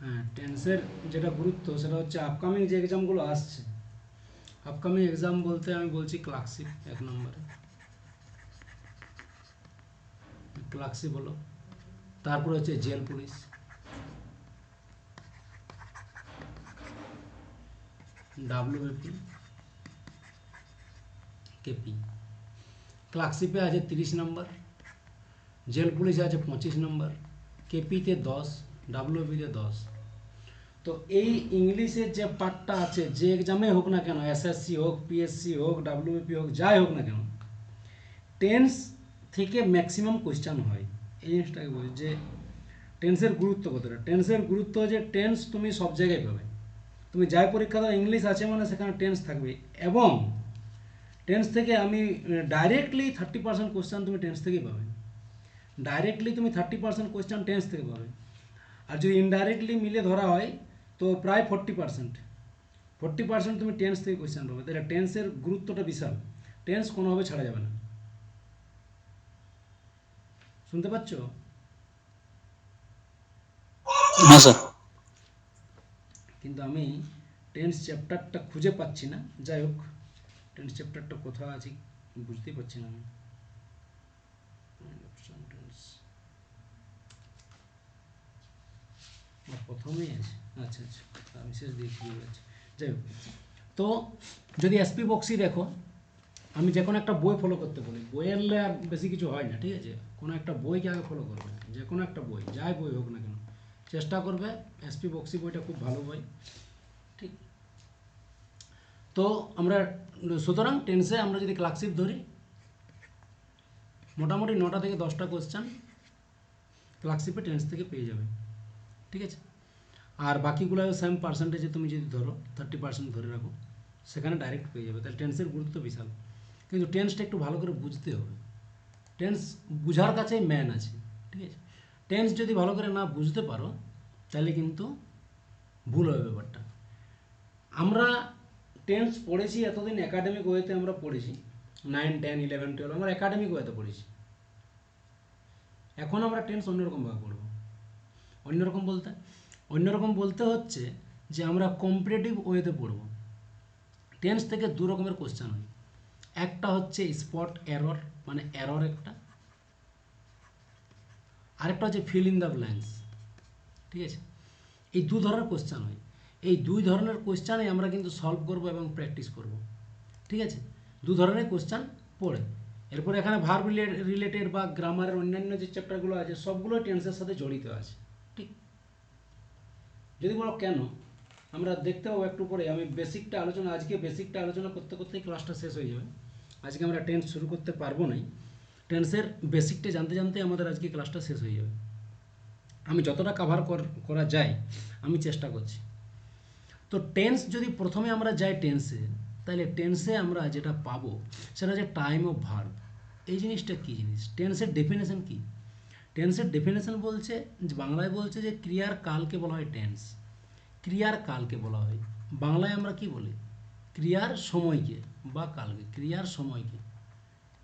হ্যাঁ, টেন্সের যেটা গুরুত্ব সেটা হচ্ছে আপকামিং যে এক্সামগুলো আসছে, আপকামিং এক্সাম বলতে আমি বলছি ক্লার্কশিপ 1 নম্বরে, ক্লার্কশিপ হলো, তারপরে হচ্ছে জেল পুলিশ, ডাব্লিউবিপি, কেপি। ক্লার্কশিপে আছে 30 নম্বর, জেল পুলিশে আছে 25 নম্বর, কেপিতে 10, ডাব্লিউবিতে 10। তো এই ইংলিশের যে পার্টটা আছে, যে এক্সামে হোক না কেন, এসএসসি হোক, পিএসসি হোক, ডাব্লিউবিপি হোক, যাই হোক না কেন, টেন্স থেকে ম্যাক্সিমাম কোয়েশ্চান হয়। এই জিনিসটাকে বলি যে টেন্সের গুরুত্ব কতটা। টেন্সের গুরুত্ব যে টেন্স তুমি সব জায়গায় পাবে, তুমি যাই পরীক্ষা দাও ইংলিশ আছে মানে সেখানে টেন্স থাকবে, এবং টেন্স থেকে আমি ডাইরেক্টলি 30% কোয়েশ্চান তুমি টেন্স থেকেই পাবে। ডাইরেক্টলি তুমি 30% কোয়েশ্চান টেন্স থেকে পাবে, আর যদি ইনডাইরেক্টলি মিলে ধরা হয় তো প্রায় 40% তুমি টেন্স থেকে কোয়েশ্চান পাবে। তাহলে টেন্সের গুরুত্বটা বিশাল, টেন্স কোনোভাবে ছাড়া যাবে না। শুনতে পাচ্ছ? হ্যাঁ স্যার। কিন্তু আমি টেন্স চ্যাপ্টারটা খুঁজে পাচ্ছি না, যাই হোক টেন্স চ্যাপ্টারটা কোথাও আছে বুঝতেই পারছি না আমি। প্রথমেই আছে, আচ্ছা আচ্ছা, আমি শেষ দিয়ে খুঁজে পাচ্ছি। যাই হোক, তো যদি এসপি বক্সি দেখো, আমি যে কোনো একটা বই ফলো করতে বলি, বইয়ের আর বেশি কিছু হয় না, ঠিক আছে? কোনো একটা বইকে আগে ফলো করবে, যে কোনো একটা বই, যাই বই হোক না কেন, চেষ্টা করবে। এসপি বক্সি বইটা খুব ভালো বই, ঠিক। তো আমরা সুতরাং টেন্সে আমরা যদি ক্লার্কশিপ ধরি, মোটামুটি 9টা থেকে 10টা কোয়েশ্চান ক্লার্কশিপে টেন্স থেকে পেয়ে যাবে, ঠিক আছে? আর বাকিগুলো সেম পার্সেন্টেজে তুমি যদি ধরো 30% ধরে রাখো, সেখানে ডাইরেক্ট পেয়ে যাবে। তাহলে টেন্সের গুরুত্ব বিশাল, কিন্তু টেন্সটা একটু ভালো করে বুঝতে হবে। টেন্স বুঝার কাছেই ম্যান আছে, ঠিক আছে? টেন্স যদি ভালো করে না বুঝতে পারো তাহলে কিন্তু ভুল হবে ব্যাপারটা। আমরা টেন্স পড়েছি এতদিন একাডেমিক ওয়েতে, আমরা পড়েছি 9, 10, 11, 12, আমরা একাডেমিক ওয়েতে পড়েছি। এখন আমরা টেন্স অন্যরকমভাবে পড়বো। অন্যরকম বলতে, অন্যরকম বলতে হচ্ছে যে আমরা কম্পারেটিভ ওয়েতে পড়বো। টেন্স থেকে 2 রকমের কোশ্চেন হয়, একটা হচ্ছে স্পট এরর, মানে এরর একটা, আরেকটা হচ্ছে ফিল ইন দ্য ব্ল্যাঙ্কস, ঠিক আছে? এই 2 ধরনের কোশ্চেন হয়। এই 2 ধরনের কোশ্চেনে আমরা কিন্তু সলভ করব এবং প্র্যাকটিস করব, ঠিক আছে? 2 ধরনের কোশ্চেন পড়ে, এরপর এখানে ভার্ব রিলেটেড বা গ্রামারের অন্যান্য যে চ্যাপ্টারগুলো আছে সবগুলো টেন্সের সাথে জড়িত আছে, ঠিক। যদি বলো কেন, আমরা দেখতে পাবো একটু পরে। আমি বেসিকটা আলোচনা, আজকে বেসিকটা আলোচনা করতে করতেই ক্লাসটা শেষ হয়ে যাবে। আজকে আমরা টেন্স শুরু করতে পারবো না, টেন্সের বেসিকটা জানতে জানতে আমাদের আজকে ক্লাসটা শেষ হয়ে যাবে। আমি যতটা কাভার করা যায় আমি চেষ্টা করছি। তো টেন্স যদি প্রথমে আমরা যাই টেন্সে, তাহলে টেন্সে আমরা যেটা পাবো সেটা হচ্ছে টাইম অফ ভার্ব। এই জিনিসটা কী জিনিস? টেন্সের ডেফিনেশন কী? টেন্সের ডেফিনেশন বলছে, বাংলায় বলছে যে ক্রিয়ার কালকে বলা হয় টেন্স। ক্রিয়ার কালকে বলা হয়, বাংলায় আমরা কি বলি? ক্রিয়ার সময়কে বা কালকে, ক্রিয়ার সময়কে,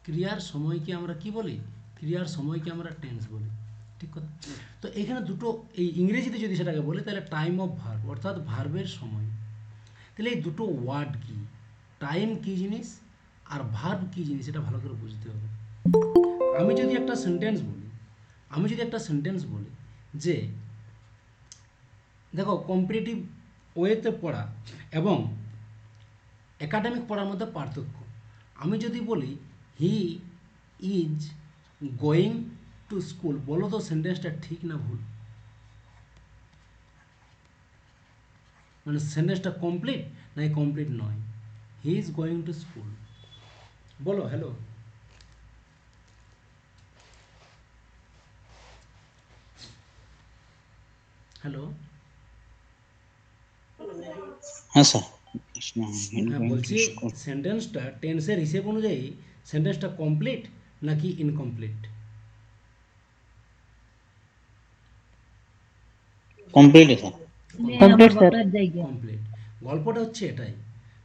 ক্রিয়ার সময়কে আমরা কি বলি? ক্রিয়ার সময়কে আমরা টেন্স বলি, ঠিক কথা? তো এখানে দুটো, এই ইংরেজিতে যদি সেটাকে বলি তাহলে টাইম অফ ভার্ব, অর্থাৎ ভার্বের সময়। তাহলে এই দুটো ওয়ার্ড কি, টাইম কি জিনিস আর ভার্ব কি জিনিস, এটা ভালো করে বুঝতে হবে। আমি যদি একটা সেন্টেন্স বলি, আমি যদি একটা সেন্টেন্স বলি যে, দেখো কম্পিটিটিভ ওয়েতে পড়া এবং একাডেমিক পড়ার মধ্যে পার্থক্য। আমি যদি বলি he is going to school, বলো তো সেন্টেন্সটা ঠিক না ভুল? মানে সেন্টেন্সটা কমপ্লিট না কমপ্লিট নয়? He is going to school, বলো হ্যালো। হ্যালো, হ্যাঁ স্যার। হ্যাঁ বলছি, সেন্টেন্সটা টেন্সের হিসেব অনুযায়ী সেন্টেন্সটা কমপ্লিট নাকি incomplete? Complete sir. Complete sir. Complete. গল্পটা হচ্ছে এটাই,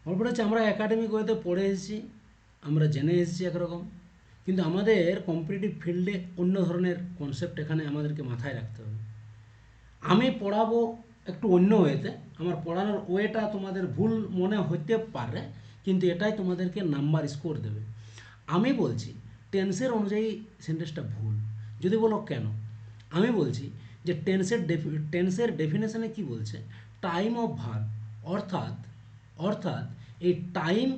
গল্পটা হচ্ছে আমরা একাডেমিক ওয়েতে পড়ে এসেছি, আমরা জেনে এসেছি একরকম, কিন্তু আমাদের কম্পিটিটিভ ফিল্ডে অন্য ধরনের কনসেপ্ট এখানে আমাদেরকে মাথায় রাখতে হবে। আমি পড়াবো একটু অন্য ওয়েতে, আমার পড়ানোর ওয়েটা তোমাদের ভুল মনে হতে পারে, কিন্তু এটাই তোমাদেরকে নাম্বার স্কোর দেবে। আমি বলছি টেন্সের অনুযায়ী সেন্টেন্সটা ভুল। যদি বলো কেন, আমি বলছি যে টেন্সের ডেফিনেশনে কি বলছে, টাইম অফ ভার্ব, অর্থাৎ অর্থাৎ এই টাইম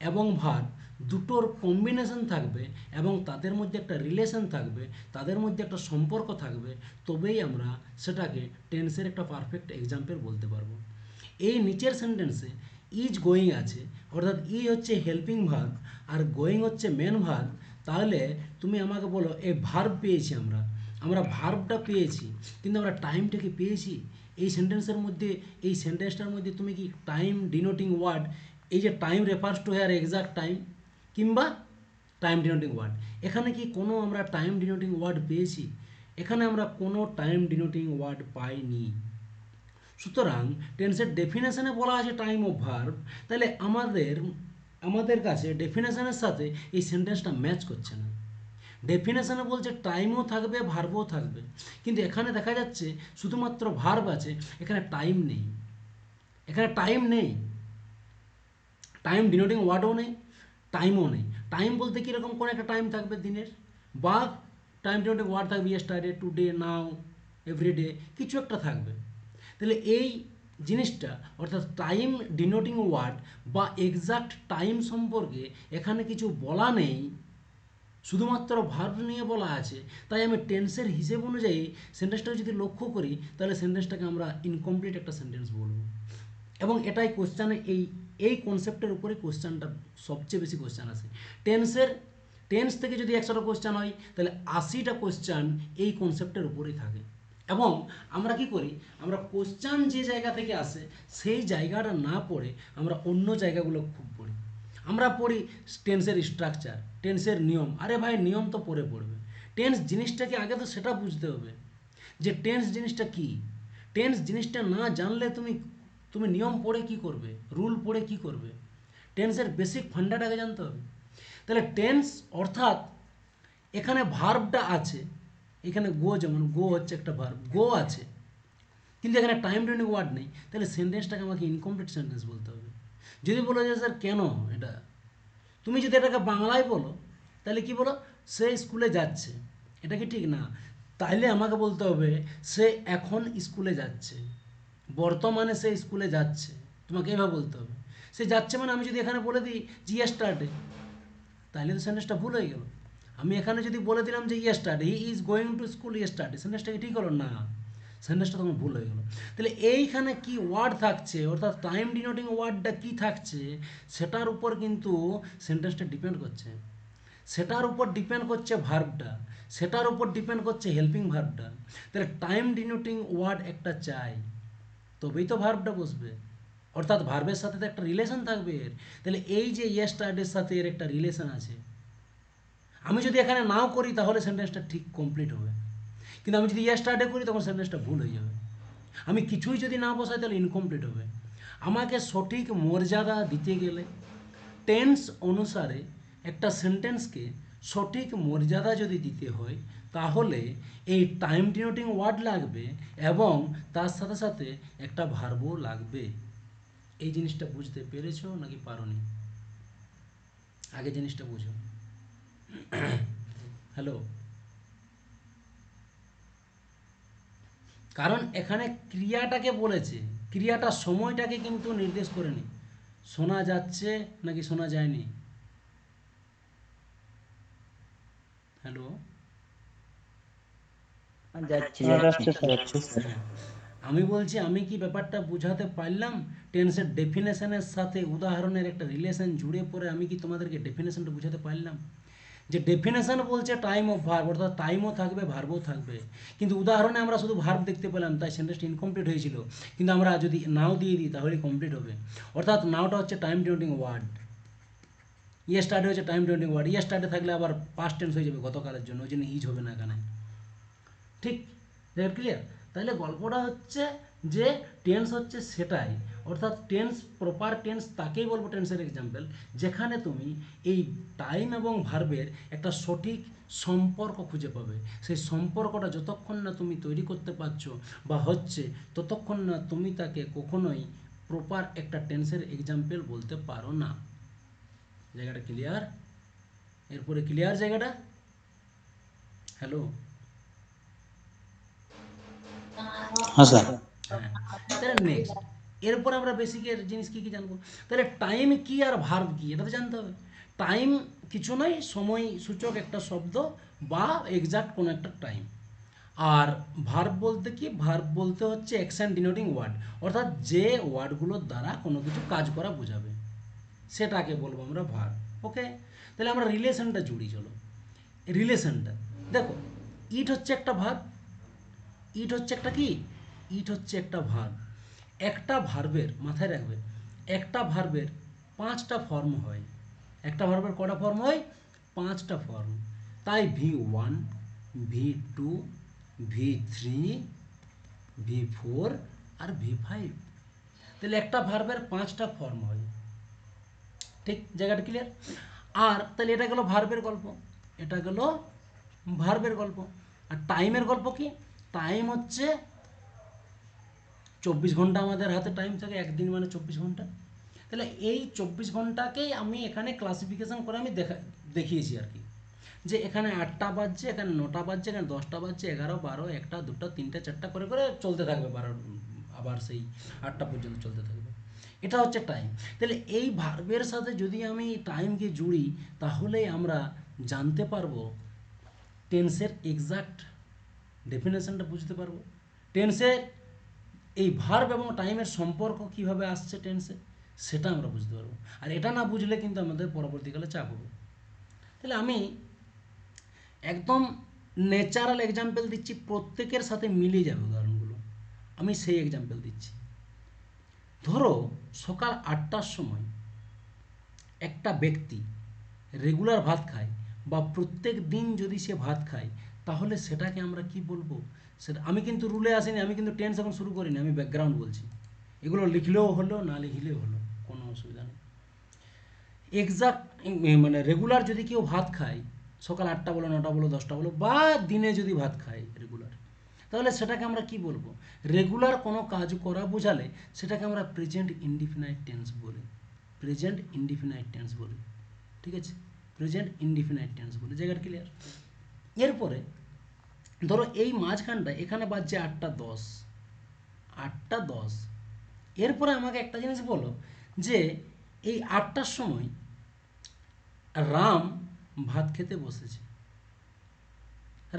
এবং ভার্ব দুটোর কম্বিনেশন থাকবে এবং তাদের মধ্যে একটা রিলেশন থাকবে, তাদের মধ্যে একটা সম্পর্ক থাকবে, তবেই আমরা সেটাকে টেন্সের একটা পারফেক্ট এক্সাম্পল বলতে পারবো। এই নিচের সেন্টেন্সে ইজ গোয়িং আছে, অর্থাৎ হচ্ছে হেল্পিং ভার্ব আর গোয়িং হচ্ছে মেন ভার্ব। তাহলে তুমি আমাকে বলো এই ভার্ব পেয়েছি, আমরা ভার্বটা পেয়েছি, কিন্তু আমরা টাইমটাকে পেয়েছি? এই সেন্টেন্সের মধ্যে, এই সেন্টেন্সটার মধ্যে তুমি কি টাইম ডিনোটিং ওয়ার্ড, এই যে time refers to here exact time কিংবা টাইম ডিনোটিং ওয়ার্ড, এখানে কি কোনো আমরা টাইম ডিনোটিং ওয়ার্ড পেয়েছি? এখানে আমরা কোনো টাইম ডিনোটিং ওয়ার্ড পাইনি। সুতরাং টেন্সের ডেফিনেশনে বলা আছে টাইম অফ ভার্ব, তাহলে আমাদের কাছে ডেফিনেশনের সাথে এই সেন্টেন্সটা ম্যাচ করছে না। ডেফিনেশনে বলছে টাইমও থাকবে, ভার্বও থাকবে, কিন্তু এখানে দেখা যাচ্ছে শুধুমাত্র ভার্ব আছে, এখানে টাইম নেই। এখানে টাইম নেই, টাইম ডিনোটিং ওয়ার্ডও নেই, টাইমও নেই। টাইম বলতে কীরকম কোনো একটা টাইম থাকবে দিনের, বা টাইম ডিনোটিং ওয়ার্ড থাকবে ইয়েস্টারডে, টুডে, নাও, এভরিডে, কিছু একটা থাকবে। তাহলে এই জিনিসটা, অর্থাৎ টাইম ডিনোটিং ওয়ার্ড বা এক্সাক্ট টাইম সম্পর্কে এখানে কিছু বলা নেই, শুধুমাত্র ভার্ব নিয়ে বলা আছে। তাই আমি টেন্সের হিসেব অনুযায়ী সেন্টেন্সটাকে যদি লক্ষ্য করি, তাহলে সেন্টেন্সটাকে আমরা ইনকমপ্লিট একটা সেন্টেন্স বলবো। এবং এটাই কোশ্চানে এই কনসেপ্টের উপরে কোশ্চানটা সবচেয়ে বেশি কোশ্চান আসে। টেন্স থেকে যদি 100টা কোশ্চান হয়, তাহলে 80টা কোশ্চান এই কনসেপ্টের উপরেই থাকে। এবং আমরা কি করি, আমরা কোশ্চান যে জায়গা থেকে আসে সেই জায়গাটা না পড়ে আমরা অন্য জায়গাগুলো খুব পড়ি। আমরা পড়ি টেন্সের স্ট্রাকচার, টেন্সের নিয়ম। আরে ভাই, নিয়ম তো পরে পড়বে, টেন্স জিনিসটাকে আগে তো সেটা বুঝতে হবে যে টেন্স জিনিসটা কি। টেন্স জিনিসটা না জানলে তুমি নিয়ম পড়ে কি করবে, রুল পড়ে কি করবে? টেন্সের বেসিক ফান্ডাটাকে জানতে হবে। তাহলে টেন্স অর্থাৎ এখানে ভার্বটা আছে, এখানে গো, যেমন গো হচ্ছে একটা ভার্ব, গো আছে, কিন্তু এখানে টাইম ডিনোটিং ওয়ার্ড নেই, তাহলে সেন্টেন্সটাকে আমাকে ইনকমপ্লিট সেন্টেন্স বলতে হবে। যদি বলো যে স্যার কেন এটা, তুমি যদি এটাকে বাংলায় বলো তাহলে কি বলো, সে স্কুলে যাচ্ছে, এটা কি ঠিক না? তাইলে আমাকে বলতে হবে সে এখন স্কুলে যাচ্ছে, বর্তমানে সে স্কুলে যাচ্ছে, তোমাকে এভাবে বলতে হবে। সে যাচ্ছে মানে আমি যদি এখানে বলে দিই যে ইয়েস্টারডে, তাহলে তো সেন্টেন্সটা ভুল হয়ে গেল। আমি এখানে যদি বলে দিলাম যে yesterday, he is going to school yesterday, সেন্টেন্সটা কি ঠিক হলো না? সেন্টেন্সটা তোমার ভুল হয়ে গেল। তাহলে এইখানে কি ওয়ার্ড থাকছে, অর্থাৎ টাইম ডিনোটিং ওয়ার্ডটা কি থাকছে, সেটার উপর কিন্তু সেন্টেন্সটা ডিপেন্ড করছে। সেটার উপর ডিপেন্ড করছে ভার্বটা, সেটার উপর ডিপেন্ড করছে হেল্পিং ভার্বটা। তাহলে টাইম ডিনোটিং ওয়ার্ড একটা চাই, তবেই তো ভার্বটা বসবে, অর্থাৎ ভার্বের সাথে তো একটা রিলেশন থাকবে এর। তাহলে এই যে ইয়েস্টারডের সাথে এর একটা রিলেশন আছে। আমি যদি এখানে নাও করি তাহলে সেন্টেন্সটা ঠিক কমপ্লিট হবে, কিন্তু আমি যদি ইয়েস্টারডে করি তখন সেন্টেন্সটা ভুল হয়ে যাবে। আমি কিছুই যদি না বসাই তাহলে ইনকমপ্লিট হবে। আমাকে সঠিক মর্যাদা দিতে গেলে টেন্স অনুসারে একটা সেন্টেন্সকে সঠিক মর্যাদা যদি দিতে হয়, তাহলে এই টাইম ডিনোটিং ওয়ার্ড লাগবে এবং তার সাথে সাথে একটা ভার্বও লাগবে। এই জিনিসটা বুঝতে পেরেছো নাকি পারোনি? আগে জিনিসটা বুঝো। হ্যালো। কারণ এখানে ক্রিয়াটাকে বলেছে, ক্রিয়াটার সময়টাকে কিন্তু নির্দেশ করেনি। শোনা যাচ্ছে নাকি শোনা যায়নি? হ্যালো। যাচ্ছি যাচ্ছে যাচ্ছি। স্যার, যাচ্ছে স্যার। আমি বলছি, আমি কি ব্যাপারটা বুঝাতে পারলাম? টেন্সের ডেফিনেশনের সাথে উদাহরণের একটা রিলেশন জুড়ে পড়ে আমি কি তোমাদেরকে ডেফিনেশনটা বুঝাতে পারলাম? যে ডেফিনেশন বলছে টাইম অফ ভার্ব, অর্থাৎ টাইমও থাকবে, ভার্বও থাকবে, কিন্তু উদাহরণে আমরা শুধু ভার্ব দেখতে পেলাম, তাই সেন্টেন্সটা ইনকমপ্লিট হয়েছিল। কিন্তু আমরা যদি নাও দিয়ে দিই তাহলে কমপ্লিট হবে। অর্থাৎ নাওটা হচ্ছে টাইম ডিনোটিং ওয়ার্ড, ইয়েস্টারডে হচ্ছে টাইম ডিনোটিং ওয়ার্ড। ইয়েস্টারডে থাকলে আবার পাস্ট টেন্স হয়ে যাবে গতকালের জন্য, ওই জন্য ইজ হবে না এখানে। ঠিক, ক্লিয়ার? তাহলে গল্পটা হচ্ছে যে টেন্স হচ্ছে সেটাই, অর্থাৎ টেন্স, প্রপার টেন্স তাকেই বলবো টেন্সের এক্সাম্পল, যেখানে তুমি এই টাইম এবং ভার্বের একটা সঠিক সম্পর্ক খুঁজে পাবে। সেই সম্পর্কটা যতক্ষণ না তুমি তৈরি করতে পারছো বা হচ্ছে, ততক্ষণ না তুমি তাকে কখনোই প্রপার একটা টেন্সের এক্সাম্পল বলতে পারো না। জায়গাটা ক্লিয়ার? এরপরে ক্লিয়ার জায়গাটা? হ্যালো? হ্যাঁ স্যার। হ্যাঁ, তাহলে নেক্সট, এরপর আমরা বেসিকের জিনিস কি কি জানবো? তাহলে টাইম কি আর ভার্ব কি এটা তো জানতে হবে। টাইম কিছু নয়, সময় সূচক একটা শব্দ বা এক্সাক্ট কোনো একটা টাইম। আর ভার্ব বলতে কি? ভার্ব বলতে হচ্ছে অ্যাকশন ডিনোটিং ওয়ার্ড, অর্থাৎ যে ওয়ার্ডগুলোর দ্বারা কোনো কিছু কাজ করা বোঝাবে, সেটাকে বলবো আমরা ভার্ব। ওকে, তাহলে আমরা রিলেশনটা জুড়ি, চলো রিলেশনটা দেখো। ইট হচ্ছে একটা ভার্ব, ইট হচ্ছে একটা কি? ইট হচ্ছে একটা ভার্ব। একটা ভার্বের, মাথায় রাখবে, একটা ভার্বের 5টা ফর্ম হয়। একটা ভার্বের কটা ফর্ম হয়? 5টা ফর্ম। তাই V1, V2, V3, V4 আর V5। তাহলে একটা ভার্বের 5টা ফর্ম হয়। ঠিক, জায়গাটা ক্লিয়ার? আর তাহলে এটা গেল ভার্বের গল্প, এটা গেল ভার্বের গল্প। আর টাইমের গল্প কি? টাইম হচ্ছে 24 ঘন্টা আমাদের হাতে টাইম থাকে, একদিন মানে 24 ঘন্টা। তাহলে এই 24 ঘন্টাকেই আমি এখানে ক্লাসিফিকেশন করে আমি দেখিয়েছি আর কি, যে এখানে 8টা বাজছে, এখানে 9টা বাজছে, এখানে 10টা বাজছে, 11, 12, 1টা, 2টা, 3টা, 4টা করে করে চলতে থাকবে 12, আবার সেই 8টা পর্যন্ত চলতে থাকবে। এটা হচ্ছে টাইম। তাহলে এই ভার্বের সাথে যদি আমি টাইমকে জুড়ি, তাহলেই আমরা জানতে পারবো টেন্সের এক্সাক্ট ডেফিনেশনটা বুঝতে পারবো। টেন্সের এই ভার্ব এবং টাইমের সম্পর্ক কিভাবে আসছে টেন্সে, সেটা আমরা বুঝতে পারবো। আর এটা না বুঝলে কিন্তু আমাদের পরবর্তীকালে চাপ হবে। তাহলে আমি একদম ন্যাচারাল এক্সাম্পল দিচ্ছি, প্রত্যেকের সাথে মিলিয়ে যাবে উদাহরণগুলো। আমি সেই এক্সাম্পল দিচ্ছি। ধরো সকাল 8টার সময় একটা ব্যক্তি রেগুলার ভাত খায়, বা প্রত্যেক দিন যদি সে ভাত খায়, তাহলে সেটাকে আমরা কি বলবো? সেটা আমি কিন্তু রুলে আসিনি, আমি কিন্তু টেন্স এখন শুরু করিনি, আমি ব্যাকগ্রাউন্ড বলছি। এগুলো লিখলেও হলো, না লিখলেও হলো, কোনো অসুবিধা নেই। এক্সাক্ট মানে রেগুলার যদি কেউ ভাত খায়, সকাল 8টা বলো, 9টা বলো, 10টা বলো, বা দিনে যদি ভাত খায় রেগুলার, তাহলে সেটাকে আমরা কি বলবো? রেগুলার কোনো কাজ করা বোঝালে সেটাকে আমরা প্রেজেন্ট ইনডিফিনাইট টেন্স বলি। প্রেজেন্ট ইনডিফিনাইট টেন্স বলি, ঠিক আছে? প্রেজেন্ট ইনডিফিনাইট টেন্স বলি। জায়গাটা ক্লিয়ার? এরপরে ধরো এই মাঝখানটা এখানে বাজছে 8টা 10, 8টা 10। এরপরে আমাকে একটা জিনিস বলো, যে এই 8টার সময় রাম ভাত খেতে বসেছে,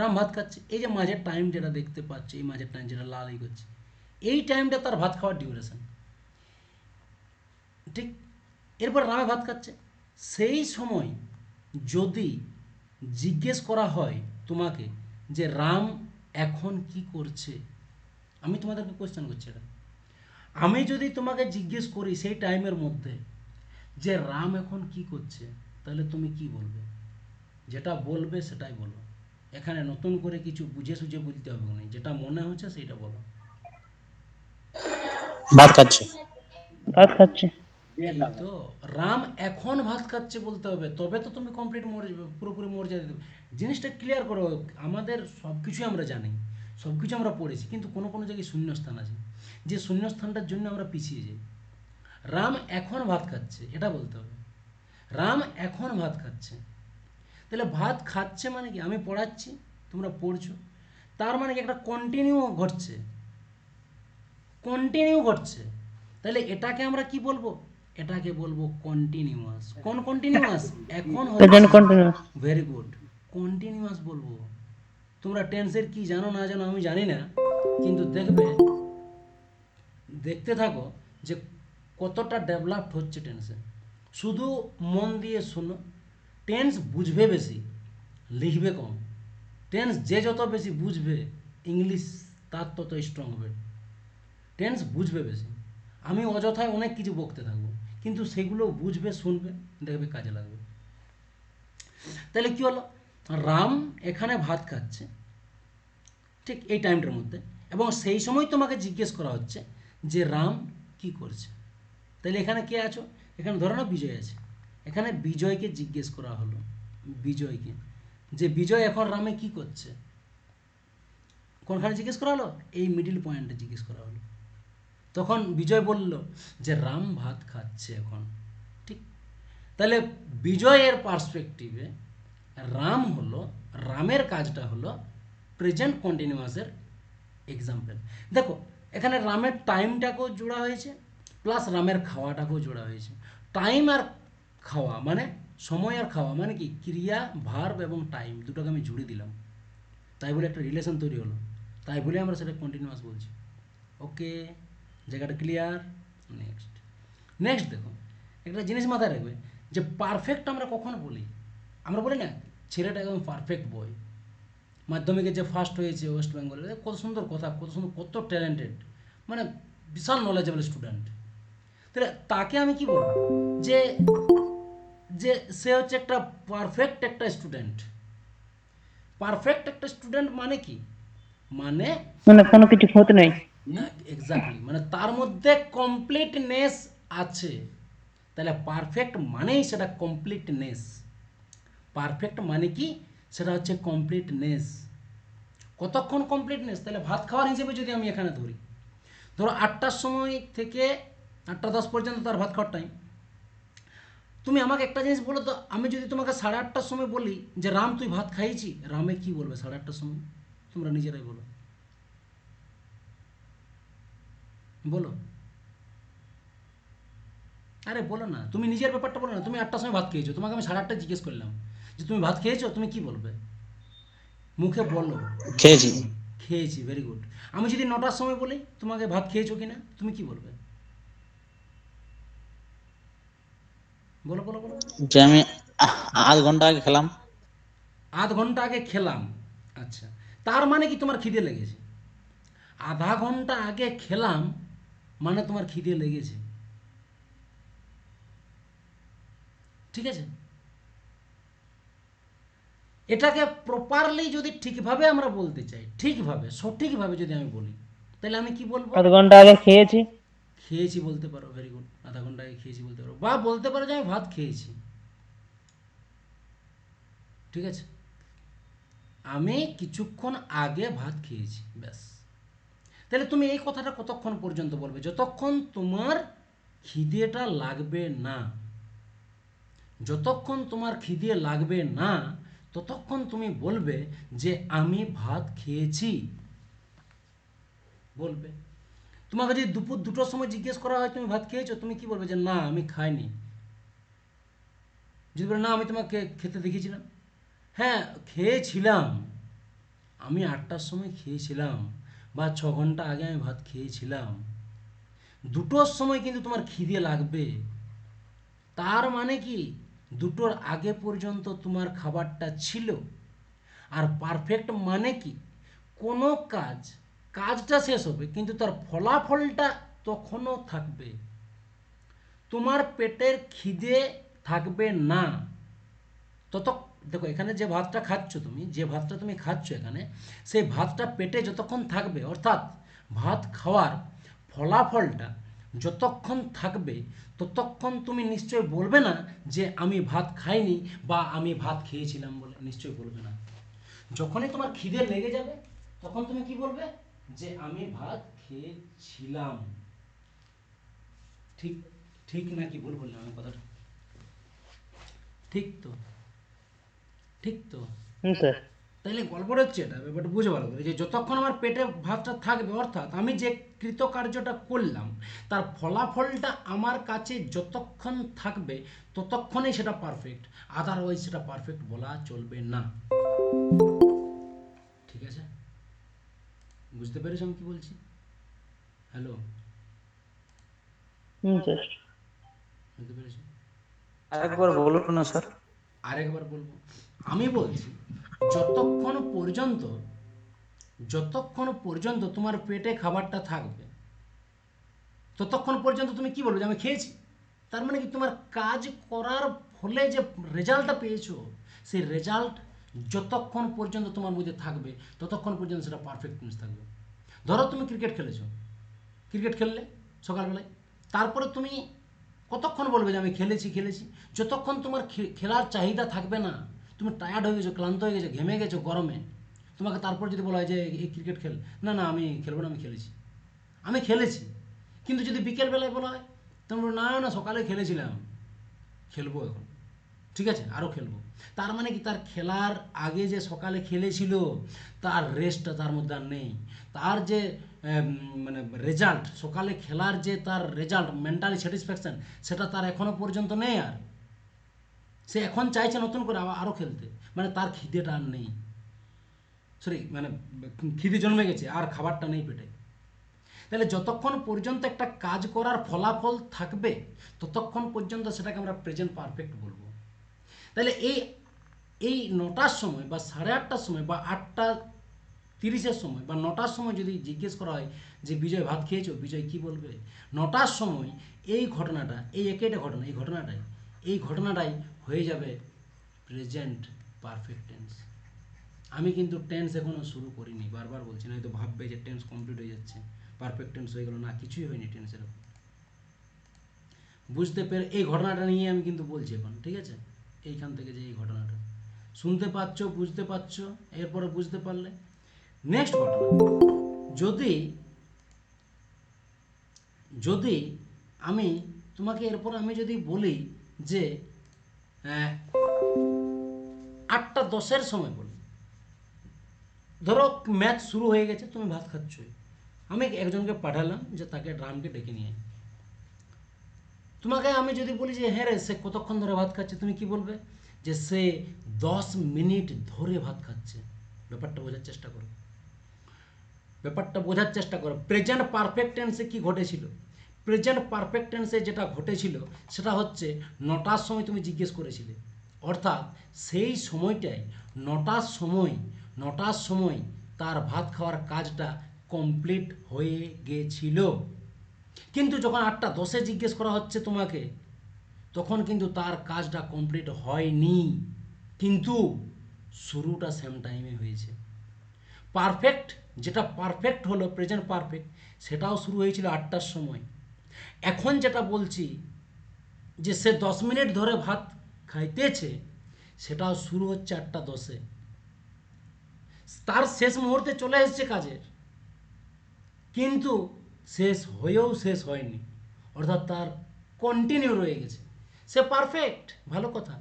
রাম ভাত খাচ্ছে, এই যে মাঝের টাইম যেটা দেখতে পাচ্ছে, এই মাঝের টাইম যেটা লাল করছে, এই টাইমটা তার ভাত খাওয়ার ডিউরেশন, ঠিক? এরপর রামে ভাত খাচ্ছে, সেই সময় যদি জিজ্ঞেস করা হয় তোমাকে যে রাম এখন কি করছে, আমি তোমাদেরকে কোয়েশ্চেন করছি এটা, আমি যদি তোমাকে জিজ্ঞেস করি সেই টাইমের মধ্যে যে রাম এখন কি করছে, তাহলে তুমি কি বলবে? যেটা বলবে সেটাই বলো, এখানে নতুন করে কিছু বুঝে সুঝে বলতে হবে না, যেটা মনে হচ্ছে সেইটা বলো। ভাত খাচ্ছে। ভাত খাচ্ছে। এই তো, রাম এখন ভাত খাচ্ছে বলতে হবে, তবে তো তুমি কমপ্লিট পুরোপুরি মর্যাদা দেবে। জিনিসটা ক্লিয়ার করো। আমাদের সব কিছুই আমরা জানি, সব কিছু আমরা পড়েছি, কিন্তু কোনো কোনো জায়গায় শূন্যস্থান আছে, যে শূন্যস্থানটার জন্য আমরা পিছিয়ে যাই। রাম এখন ভাত খাচ্ছে এটা বলতে হবে, রাম এখন ভাত খাচ্ছে। তাহলে ভাত খাচ্ছে মানে কি? আমি পড়াচ্ছি, তোমরা পড়ছো, তার মানে কি একটা কন্টিনিউ ঘটছে, কন্টিনিউ ঘটছে। তাহলে এটাকে আমরা কি বলবো? এটাকে বলবো কন্টিনিউয়াস। কোন কন্টিনিউয়াস? এখন প্রেজেন্ট হচ্ছে। কন্টিনিউয়াস। ভেরি গুড, কন্টিনিউয়াস বলবো। তোমরা টেন্সের কি জানো না জানো আমি জানি না, কিন্তু দেখবে, দেখতে থাকো যে কতটা ডেভেলপড হচ্ছে টেন্সে। শুধু মন দিয়ে শোনো, টেন্স বুঝবে বেশি, লিখবে কম। টেন্স যে যত বেশি বুঝবে, ইংলিশ তার তত স্ট্রং হবে। টেন্স বুঝবে বেশি। আমি অযথায় অনেক কিছু বকতে থাকবো, কিন্তু সেগুলো বুঝবে, শুনবে, দেখবে কাজে লাগবে। তাহলে কি হলো? রাম এখানে ভাত খাচ্ছে, ঠিক এই টাইমটার মধ্যে, এবং সেই সময় তোমাকে জিজ্ঞেস করা হচ্ছে যে রাম কি করছে। তাহলে এখানে কে আছো, এখানে ধরো না বিজয় আছে, এখানে বিজয়কে জিজ্ঞেস করা হলো, বিজয়কে, যে বিজয় এখন রামে কি করছে। কোনখানে জিজ্ঞেস করা হলো, এই মিডিল পয়েন্টে জিজ্ঞেস করা হলো। তখন বিজয় বলল যে রাম ভাত খাচ্ছে এখন। ঠিক, তাহলে বিজয়ের পার্সপেক্টিভে রাম হলো, রামের কাজটা হলো প্রেজেন্ট কন্টিনিউয়াসের এক্সাম্পল। দেখো এখানে রামের টাইমটাকেও জোড়া হয়েছে, প্লাস রামের খাওয়াটাকেও জোড়া হয়েছে। টাইম আর খাওয়া মানে সময় আর খাওয়া মানে কি, ক্রিয়া ভার্ব এবং টাইম দুটোকে আমি জুড়ে দিলাম, তাই বলে একটা রিলেশন তৈরি হলো, তাই বলে আমরা সেটা কন্টিনিউয়াস বলছি। ওকে, জায়গাটা ক্লিয়ার। নেক্সট নেক্সট দেখো, একটা জিনিস মাথায় রাখবে যে পারফেক্ট আমরা কখন বলি, আমরা বলি না ছেলেটা একদম পারফেক্ট বয়, মাধ্যমিকে যে ফার্স্ট হয়েছে ওয়েস্ট বেঙ্গলে, কত সুন্দর কথা, কত সুন্দর, কত ট্যালেন্টেড, মানে বিশাল নলেজেবল স্টুডেন্ট। তাহলে তাকে আমি কি বলবো, যে যে সে হচ্ছে একটা পারফেক্ট একটা স্টুডেন্ট। পারফেক্ট একটা স্টুডেন্ট মানে কি, মানে মানে কোনো কিছু ক্ষতি নেই। এক্স্যাক্টলি, মানে তার মধ্যে কমপ্লিটনেস আছে। তাহলে পারফেক্ট মানেই সেটা কমপ্লিটনেস। পারফেক্ট মানে কি, সেটা হচ্ছে কমপ্লিটনেস। কতক্ষণ কমপ্লিটনেস, তাহলে ভাত খাওয়ার হিসেবে যদি আমি এখানে ধরি, ধরো 8টার সময় থেকে 8টা 10 পর্যন্ত তার ভাত খাওয়ার টাইম। তুমি আমাকে একটা জিনিস বলো তো, আমি যদি তোমাকে 8:30টার সময় বলি যে রাম তুই ভাত খাইছি, রামে কি বলবে 8:30টার সময়, তোমরা নিজেরাই বলো, বলো, আরে বলো না, তুমি নিজের ব্যাপারটা বলো না। তুমি 8টার সময় ভাত খেয়েছো, তোমাকে আমি 8:30 জিজ্ঞেস করলাম যে তুমি ভাত খেয়েছো, তুমি কি বলবে, মুখে বলো। খেয়েছি। খেয়েছি, ভেরি গুড। আমি যদি 9টার সময় বলি তোমাকে ভাত খেয়েছো কিনা, তুমি কি বলবে, বলো বলো বলো। যে আমি আধ ঘন্টা আগে খেলাম। আধ ঘন্টা আগে খেলাম, আচ্ছা, তার মানে কি তোমার খিদে লেগেছে। আধা ঘন্টা আগে খেলাম মানে তোমার খিদে লেগেছে, ঠিক আছে। এটাকে প্রপারলি যদি ঠিকভাবে আমরা বলতে চাই, ঠিকভাবে সঠিকভাবে যদি আমি বলি, তাহলে আমি কি বলবো, 8 ঘন্টা আগে খেয়েছি। খেয়েছি বলতে পারো, ভেরি গুড। আধা ঘন্টা আগে খেয়েছি বলতে পারো, বা বলতে পারো যে আমি ভাত খেয়েছি, ঠিক আছে, আমি কিছুক্ষণ আগে ভাত খেয়েছি, ব্যাস। তাহলে তুমি এই কথাটা কতক্ষণ পর্যন্ত বলবে, যতক্ষণ তোমার খিদেটা লাগবে না। যতক্ষণ তোমার খিদে লাগবে না ততক্ষণ তুমি বলবে যে আমি ভাত খেয়েছি, বলবে। তোমাকে যদি দুপুর 2টোর সময় জিজ্ঞেস করা হয় তুমি ভাত খেয়েছো, তুমি কি বলবে, যে না আমি খাইনি। যদি বলে না আমি তোমাকে খেতে দেখেছিলাম, হ্যাঁ খেয়েছিলাম, আমি 8টার সময় খেয়েছিলাম, বা 6 ঘন্টা আগে আমি ভাত খেয়েছিলাম। 2টোর সময় কিন্তু তোমার খিদে লাগবে, তার মানে কি 2টোর আগে পর্যন্ত তোমার খাবারটা ছিল। আর পারফেক্ট মানে কি, কোনো কাজটা শেষ হবে কিন্তু তার ফলাফলটা তখনও থাকবে, তোমার পেটের খিদে থাকবে না তত। দেখো এখানে যে ভাতটা খাচ্ছ তুমি, যে ভাতটা তুমি খাচ্ছ এখানে, সেই ভাতটা পেটে যতক্ষণ থাকবে, অর্থাৎ ভাত খাওয়ার ফলাফলটা যতক্ষণ থাকবে ততক্ষণ তুমি নিশ্চয় বলবে না যে আমি ভাত খাইনি বা আমি ভাত খেয়েছিলাম, বলে নিশ্চয় বলবে না। যখনই তোমার খিদে লেগে যাবে তখন তুমি কি বলবে, যে আমি ভাত খেয়েছিলাম। ঠিক, ঠিক নাকি ভুল বললাম আমি কথাটা, ঠিক তো, ঠিক তো। স্যার। তাইলে গল্পটা হচ্ছে এটা, ব্যাপারটা বুঝে ভালো করে, যে যতক্ষণ আমার পেটে ভাতটা থাকবে, অর্থাৎ আমি যে কৃতকার্যটা করলাম তার ফলাফলটা আমার কাছে যতক্ষণ থাকবে ততক্ষণই সেটা পারফেক্ট, আদারওয়াইজ সেটা পারফেক্ট বলা চলবে না, ঠিক আছে। বুঝতে পেরেছো আমি কি বলছি, হ্যালো, স্যার। বুঝতে পেরেছো। আরেকবার বলুন না স্যার। আরেকবার বলবো, আমি বলছি যতক্ষণ পর্যন্ত, যতক্ষণ পর্যন্ত তোমার পেটে খাবারটা থাকবে ততক্ষণ পর্যন্ত তুমি কি বলবে, যে আমি খেয়েছি। তার মানে কি তোমার কাজ করার ফলে যে রেজাল্টটা পেয়েছো, সেই রেজাল্ট যতক্ষণ পর্যন্ত তোমার মধ্যে থাকবে ততক্ষণ পর্যন্ত সেটা পারফেক্টনেস থাকবে। ধরো তুমি ক্রিকেট খেলেছো, ক্রিকেট খেললে সকালবেলায়, তারপরে তুমি কতক্ষণ বলবে যে আমি খেলেছি খেলেছি? যতক্ষণ তোমার খেলার চাহিদা থাকবে না, তুমি টায়ার্ড হয়ে গেছো, ক্লান্ত হয়ে গেছো, ঘেমে গেছো গরমে, তোমাকে তারপর যদি বলা হয় যে এই ক্রিকেট খেল, না না আমি খেলবো না, আমি খেলেছি, আমি খেলেছি। কিন্তু যদি বিকেলবেলায় বলা হয়, তুমি বলো, না না সকালে খেলেছিলাম, খেলবো এখন, ঠিক আছে আরও খেলবো। তার মানে কি, তার খেলার আগে যে সকালে খেলেছিল তার রেস্টটা তার মধ্যে আর নেই। তার যে মানে রেজাল্ট, সকালে খেলার যে তার রেজাল্ট, মেন্টালি স্যাটিসফ্যাকশান, সেটা তার এখনও পর্যন্ত নেই। আর সে এখন চাইছে নতুন করে আরও খেলতে, মানে তার খিদেটা আর নেই, সরি মানে খিদে জন্মে গেছে আর খাবারটা নেই পেটে। তাহলে যতক্ষণ পর্যন্ত একটা কাজ করার ফলাফল থাকবে ততক্ষণ পর্যন্ত সেটাকে আমরা প্রেজেন্ট পারফেক্ট বলবো। তাহলে এই এই 9টার সময় বা 8:30টার সময় বা 8:30-এর সময় বা 9টার সময় যদি জিজ্ঞেস করা হয় যে বিজয় ভাত খেয়েছো, বিজয় কি বলবে? 9টার সময় এই ঘটনাটা, এই একইটা ঘটনা, এই ঘটনাটাই হয়ে যাবে প্রেজেন্ট পারফেক্ট টেন্স। আমি কিন্তু টেন্স এখনও শুরু করিনি, বারবার বলছি, না হয়তো ভাববে যে টেন্স কমপ্লিট হয়ে যাচ্ছে, পারফেক্ট টেন্স হয়ে গেল, না কিছুই হয়নি টেন্সের। বুঝতে পেরে এই ঘটনাটা নিয়ে আমি কিন্তু বলছি এখন, ঠিক আছে? এইখান থেকে যে এই ঘটনাটা শুনতে পাচ্ছ, বুঝতে পারছো, এরপরে বুঝতে পারলে নেক্সট ঘটনা। যদি যদি আমি তোমাকে এরপর আমি যদি বলি যে 8:10-এর সময় বলি, ধরো ম্যাচ শুরু হয়ে গেছে, তুমি ভাত খাচ্ছই, আমি একজনকে পাঠালাম যে তাকে ড্রামকে ডেকে নিয়ে আয়। তোমাকে আমি যদি বলি যে হ্যাঁ রে সে কতক্ষণ ধরে ভাত খাচ্ছে, তুমি কি বলবে? যে সে 10 মিনিট ধরে ভাত খাচ্ছে। ব্যাপারটা বোঝার চেষ্টা করো, ব্যাপারটা বোঝার চেষ্টা করো। প্রেজেন্ট পারফেক্ট টেন্সে কি ঘটেছিল? প্রেজেন্ট পারফেক্ট টেন্সে যেটা ঘটেছিল সেটা হচ্ছে 9টার সময় তুমি জিজ্ঞেস করেছিলে, অর্থাৎ সেই সময়টায় 9টার সময় তার ভাত খাওয়ার কাজটা কমপ্লিট হয়ে গেছিল। কিন্তু যখন 8:10-এ জিজ্ঞেস করা হচ্ছে তোমাকে, তখন কিন্তু তার কাজটা কমপ্লিট হয়নি, কিন্তু শুরুটা সেম টাইমে হয়েছে। পারফেক্ট, যেটা পারফেক্ট হলো প্রেজেন্ট পারফেক্ট, সেটাও শুরু হয়েছিল 8টার সময়। এখন যেটা বলছি যে সে 10 মিনিট ধরে ভাত খাইতেছে, সেটাও শুরু হচ্ছে 8:10-এ, তার শেষ মুহূর্তে চলে এসেছে কাজের, কিন্তু শেষ হয়েও শেষ হয়নি, অর্থাৎ তার কন্টিনিউ রয়ে গেছে। সে পারফেক্ট, ভালো কথা,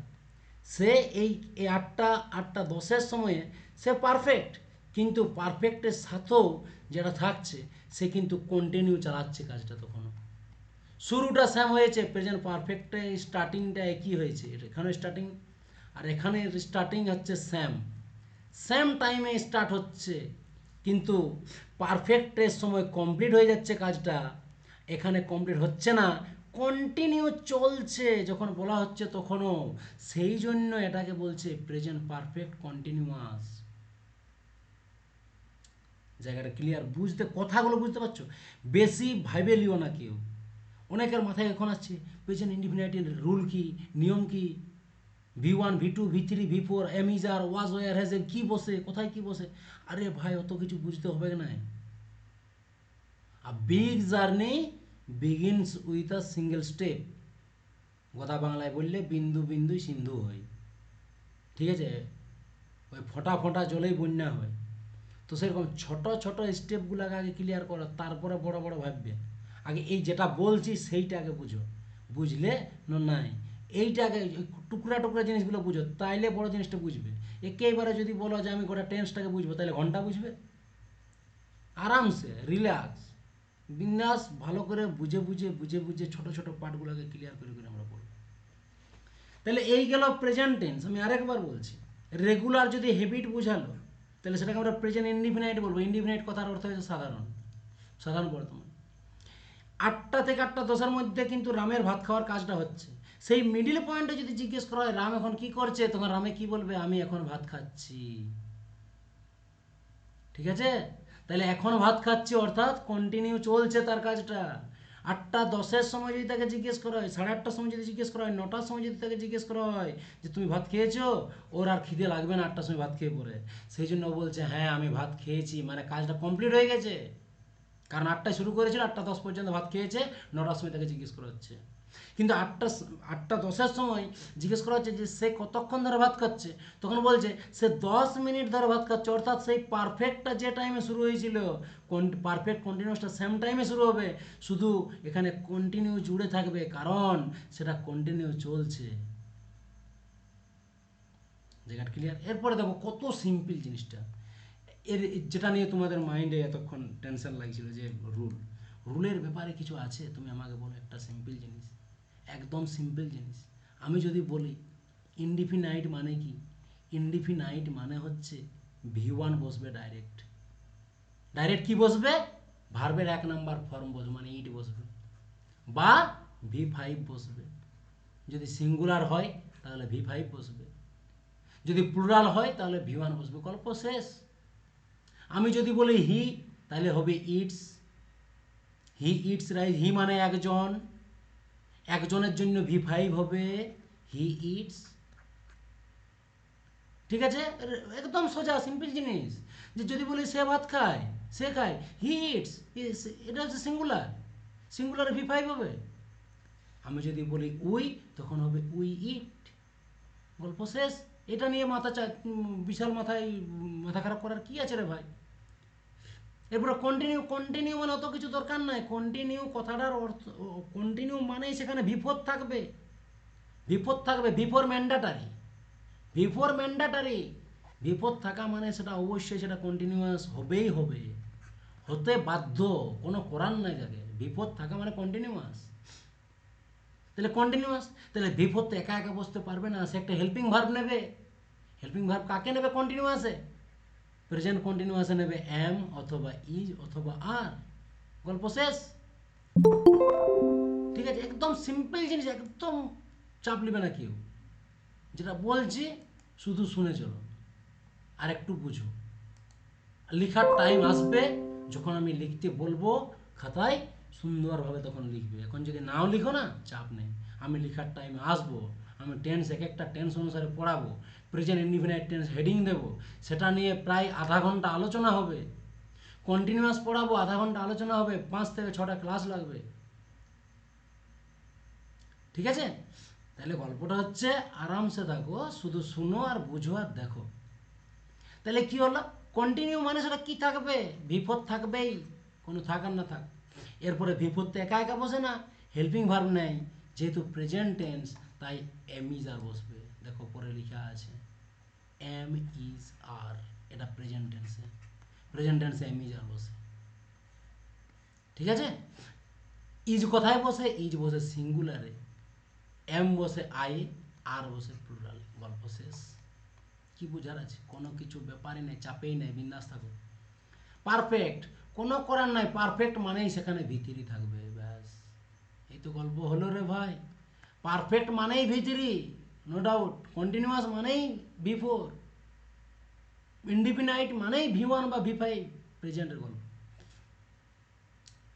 সে এই 8:10-এর সময়ে সে পারফেক্ট, কিন্তু পারফেক্টের সাথেও যেটা থাকছে, সে কিন্তু কন্টিনিউ চালাচ্ছে কাজটা। তখনও শুরুটা সেম হয়েছে, প্রেজেন্ট পারফেক্টে স্টার্টিংটা একই হয়েছে, এখানে স্টার্টিং আর এখানে স্টার্টিং হচ্ছে সেম টাইমে স্টার্ট হচ্ছে, কিন্তু পারফেক্টের সময় কমপ্লিট হয়ে যাচ্ছে কাজটা, এখানে কমপ্লিট হচ্ছে না, কন্টিনিউ চলছে। যখন বলা হচ্ছে তখনও, সেই জন্য এটাকে বলছে প্রেজেন্ট পারফেক্ট কন্টিনিউয়াস। জায়গাটা ক্লিয়ার? কথাগুলো বুঝতে পারছো? বেশি ভাইবে লিও না কেউ। অনেকের মাথায় এখন আসছে প্রেজেন্ট ইনডিফিনিটের রুল কি, নিয়ম কি, V1 V2 V3 V4 am is are, was were has কি বসে, কোথায় কি বসে। আরে ভাই অত কিছু বুঝতে হবে না। A big journey begins with a single step. কথা বাংলায় বললে বিন্দু বিন্দু সিন্ধু হয়, ঠিক আছে? ওই ফোঁটা ফোঁটা জলেই বন্যা হয়। তো সেরকম ছোট ছোট স্টেপগুলোকে আগে ক্লিয়ার করো, তারপরে বড় বড় ভাববে। আগে এই যেটা বলছি সেইটা আগে বুঝো, বুঝলে নাই এইটাকে টুকরা টুকরা জিনিসগুলো বুঝো, তাইলে বড় জিনিসটা বুঝবে। একেবারে যদি বলো যে আমি গোটা টেন্সটাকে বুঝবো, তাহলে ঘন্টা বুঝবে? আরামসে রিল্যাক্স বিন্যাস ভালো করে বুঝে বুঝে বুঝে বুঝে ছোট ছোট পার্টগুলোকে ক্লিয়ার করে করে আমরা পড়ব। তাহলে এই গেল প্রেজেন্ট টেন্স। আমি আরেকবার বলছি, রেগুলার যদি হ্যাবিট বুঝালো, তাহলে সেটাকে আমরা প্রেজেন্ট ইনডিফিনাইট বলবো। ইনডিফিনাইট কথার অর্থ হচ্ছে সাধারণ, সাধারণ বর্তমান। 8টা থেকে 8:10-এর মধ্যে কিন্তু রামের ভাত খাওয়ার কাজটা হচ্ছে। সেই মিডিল পয়েন্টে যদি জিজ্ঞেস করা হয় রাম এখন কি করছে, তখন রামে কি বলবে? আমি এখন ভাত খাচ্ছি। ঠিক আছে? তাহলে এখন ভাত খাচ্ছি অর্থাৎ কন্টিনিউ চলছে তার কাজটা। 8:10-এর সময় যদি তাকে জিজ্ঞেস করা হয়, 8:30টার সময় যদি জিজ্ঞেস করা হয়, 9টার সময় যদি তাকে জিজ্ঞেস করা হয় যে তুমি ভাত খেয়েছো, ওর আর খিদে লাগবে না 8টার সময় ভাত খেয়ে পরে। সেই জন্য ও বলছে হ্যাঁ আমি ভাত খেয়েছি, মানে কাজটা কমপ্লিট হয়ে গেছে। কারণ 8টায় শুরু করেছিল, 8টা 10 পর্যন্ত ভাত খেয়েছে, 9টার সময় তাকে জিজ্ঞেস করা হচ্ছে। কিন্তু 8টা 10-এর সময় জিজ্ঞেস করা হচ্ছে যে সে কতক্ষণ ধরে ভাত খাচ্ছে, তখন বলছে সে 10 মিনিট ধরে ভাত খাচ্ছে। অর্থাৎ সেই পারফেক্টটা যে টাইমে শুরু হয়েছিল, পারফেক্ট কন্টিনিউসটা সেম টাইমে শুরু হবে, শুধু এখানে কন্টিনিউ জুড়ে থাকবে, কারণ সেটা কন্টিনিউ চলছে। জায়গাটা ক্লিয়ার? এরপরে দেখো কত সিম্পল জিনিসটা, যেটা নিয়ে তোমাদের মাইন্ডে এতক্ষণ টেনশন লাগছিল যে রুলের ব্যাপারে কিছু আছে, তুমি আমাকে বলো একটা সিম্পল জিনিস, একদম সিম্পল জিনিস। আমি যদি বলি ইনডিফিনাইট মানে কি, ইনডিফিনাইট মানে হচ্ছে V1 বসবে ডাইরেক্ট, ডাইরেক্ট কি বসবে, ভার্বের 1 নাম্বার ফর্ম বসবে, মানে ইট বসবে, বা V5 বসবে। যদি সিঙ্গুলার হয় তাহলে V5 বসবে, যদি প্লুরাল হয় তাহলে V1 বসবে, গল্প শেষ। আমি যদি বলি হি, তাহলে হবে ইটস, হি ইটস রাইস, হি মানে একজন, একজনের জন্য V5 হবে হি ইটস। ঠিক আছে, একদম সোজা সিম্পল জিনিস। যে যদি বলি সে ভাত খায়, সে খায়, হি ইটস, এটা হচ্ছে সিঙ্গুলার, সিঙ্গুলারে V5 হবে। আমি যদি বলি উই, তখন হবে উই ইট, গল্প শেষ। এটা নিয়ে বিশাল মাথা খারাপ করার কি আছে রে ভাই? এরপরে কন্টিনিউ, কন্টিনিউ মানে অত কিছু দরকার নাই। কন্টিনিউ কথাটার অর্থ, কন্টিনিউ মানেই সেখানে বিফোর থাকবে, বিফোর থাকবে, বিফোর ম্যান্ডাটারি, বিফোর ম্যান্ডাটারি। বিফোর থাকা মানে সেটা অবশ্যই সেটা কন্টিনিউয়াস হবেই হবে, হতে বাধ্য, কোনো করার নাই যাকে। বিফোর থাকা মানে কন্টিনিউয়াস, তাহলে কন্টিনিউয়াস, তাহলে বিফোর তো একা একা বসতে পারবে না, সে একটা হেল্পিং ভার্ব নেবে। হেল্পিং ভার্ব কাকে নেবে কন্টিনিউয়াসে? প্রেজেন্ট কন্টিনিউয়াসে নেবে এম অথবা ইজ অথবা আর, গল্প শেষ। ঠিক আছে, একদম সিম্পল জিনিস, একদম চাপ নেবে না কেউ। যেটা বলছি শুধু শুনে চলো আর একটু বুঝো। লেখার টাইম আসবে যখন আমি লিখতে বলবো খাতায়, সুন্দরভাবে তখন লিখবে। এখন যদি নাও লিখো না, চাপ নেই, আমি লেখার টাইমে আসবো, আমি টেন্স এক একটা টেন্স অনুসারে পড়াবো, প্রেজেন্ট ইনডিফিনাইট টেন্স হেডিং দেবো, সেটা নিয়ে প্রায় আধা ঘন্টা আলোচনা হবে। কন্টিনিউয়াস পড়াবো, আধা ঘন্টা আলোচনা হবে, 5 থেকে 6টা ক্লাস লাগবে। ঠিক আছে, তাহলে গল্পটা হচ্ছে আরামসে থাকো, শুধু শুনো আর বুঝো আর দেখো। তাহলে কি হলো, কন্টিনিউ মানে সেটা কি থাকবে, বিপদ থাকবেই, কোনো থাক আর না থাক। এরপরে বিপদ তো একা একা বসে না, হেল্পিং ভার্ব নেই, যেহেতু প্রেজেন্ট টেন্স তাই এম ইজ আর বসবে। দেখো পরে লেখা আছে এম ইজ আর, এটা প্রেজেন্ট টেন্সে, প্রেজেন্ট টেন্সে এম ইজ আর বসে। ঠিক আছে, ইজ কোথায় বসে, ইজ বসে সিঙ্গুলারে, এম বসে আই, আর বসে প্লুরালে, গল্প শেষ। কি বোঝার আছে? কোনো কিছু ব্যাপারই নেই, চাপেই নেই, বিন্দাস থাকো। পারফেক্ট, কোনো করার নাই, পারফেক্ট মানেই সেখানে ভিতরি থাকবে, ব্যাস। এই তো গল্প হলো রে ভাই। পারফেক্ট মানেই ভিতরি, নো ডাউট। কন্টিনিউয়াস মানেই বিফোর, ইনডিফিনাইট মানেই V1 বা V5, প্রেজেন্টের গল্প।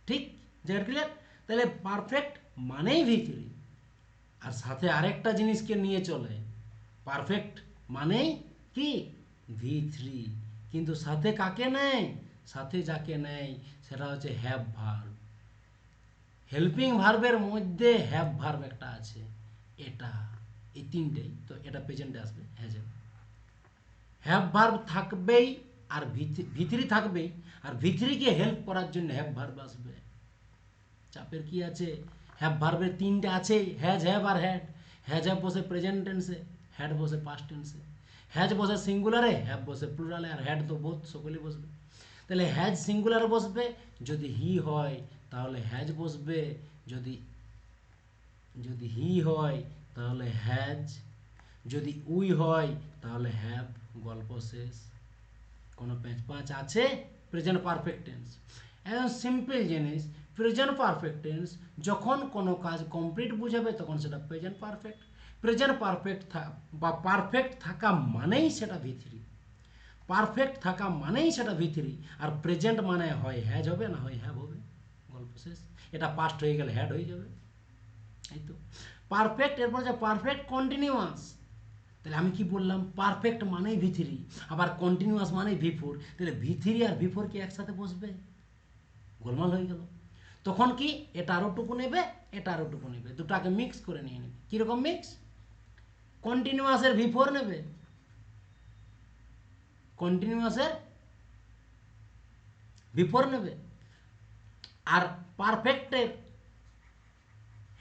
ঠিক, জায়গা ক্লিয়ার? তাহলে পারফেক্ট মানেই ভিতরি, আর সাথে আরেকটা জিনিসকে নিয়ে চলে, পারফেক্ট মানেই কি, V3, কিন্তু সাথে কাকে নেয়, সাথে যাকে নেয় সেটা হচ্ছে হ্যাভ ভার্ব। হেল্পিং ভার্বের মধ্যে হ্যাভ ভার্ব একটা আছে, এটা, এই তিনটেই তো, এটা প্রেজেন্টে আসবে, হ্যাভ ভার্ব থাকবেই, আর ভিতরি থাকবেই, আর ভিতরিকে হেল্প করার জন্য হ্যাভ ভার্ব আসবে। চাপের কি আছে, হ্যাভ ভার্বের তিনটে আছে, হ্যাজ, হ্যাভ আর হ্যাড। হ্যাজ বসে প্রেজেন্ট টেন্সে, হ্যাড বসে পাস্ট টেন্সে, হ্যাজ বসে সিঙ্গুলারে, হ্যাভ বসে প্লুরালে, আর হ্যাড তো বোথ, সকলেই বসবে। তাহলে হ্যাজ সিঙ্গুলারে বসবে, যদি হি হয় তাহলে হ্যাজ বসবে, যদি যদি হি হয় তাহলে হ্যাজ, যদি উই হয় তাহলে হ্যাভ, গল্প শেষ। কোনো পেঁচ আছে? প্রেজেন্ট পারফেক্ট টেন্স একদম সিম্পল জিনিস। প্রেজেন্ট পারফেক্ট টেন্স যখন কোনো কাজ কমপ্লিট বোঝাবে তখন সেটা প্রেজেন্ট পারফেক্ট। প্রেজেন্ট পারফেক্ট বা পারফেক্ট থাকা মানেই সেটা ভিতরি, পারফেক্ট থাকা মানেই সেটা ভিতরি। আর প্রেজেন্ট মানে হয় হ্যাজ হবে, না হয় হ্যাভ হবে, গল্প শেষ। এটা পাস্ট হয়ে গেলে হ্যাড হয়ে যাবে। এই তো পারফেক্ট। এরপর যে পারফেক্ট কন্টিনিউয়াস, তাহলে আমি কি বললাম, পারফেক্ট মানেই ভিথরি, আবার কন্টিনিউয়াস মানেই V4, তাহলে V3 আর V4 কি একসাথে বসবে? গোলমাল হয়ে গেল। তখন কি এটা আরও টুকু নেবে, এটা আরও টুকু নেবে, দুটাকে মিক্স করে নিয়ে নেবে। কীরকম মিক্স? কন্টিনিউয়াসের V4 নেবে, কন্টিনিউয়াসের V4 নেবে, আর পারফেক্টের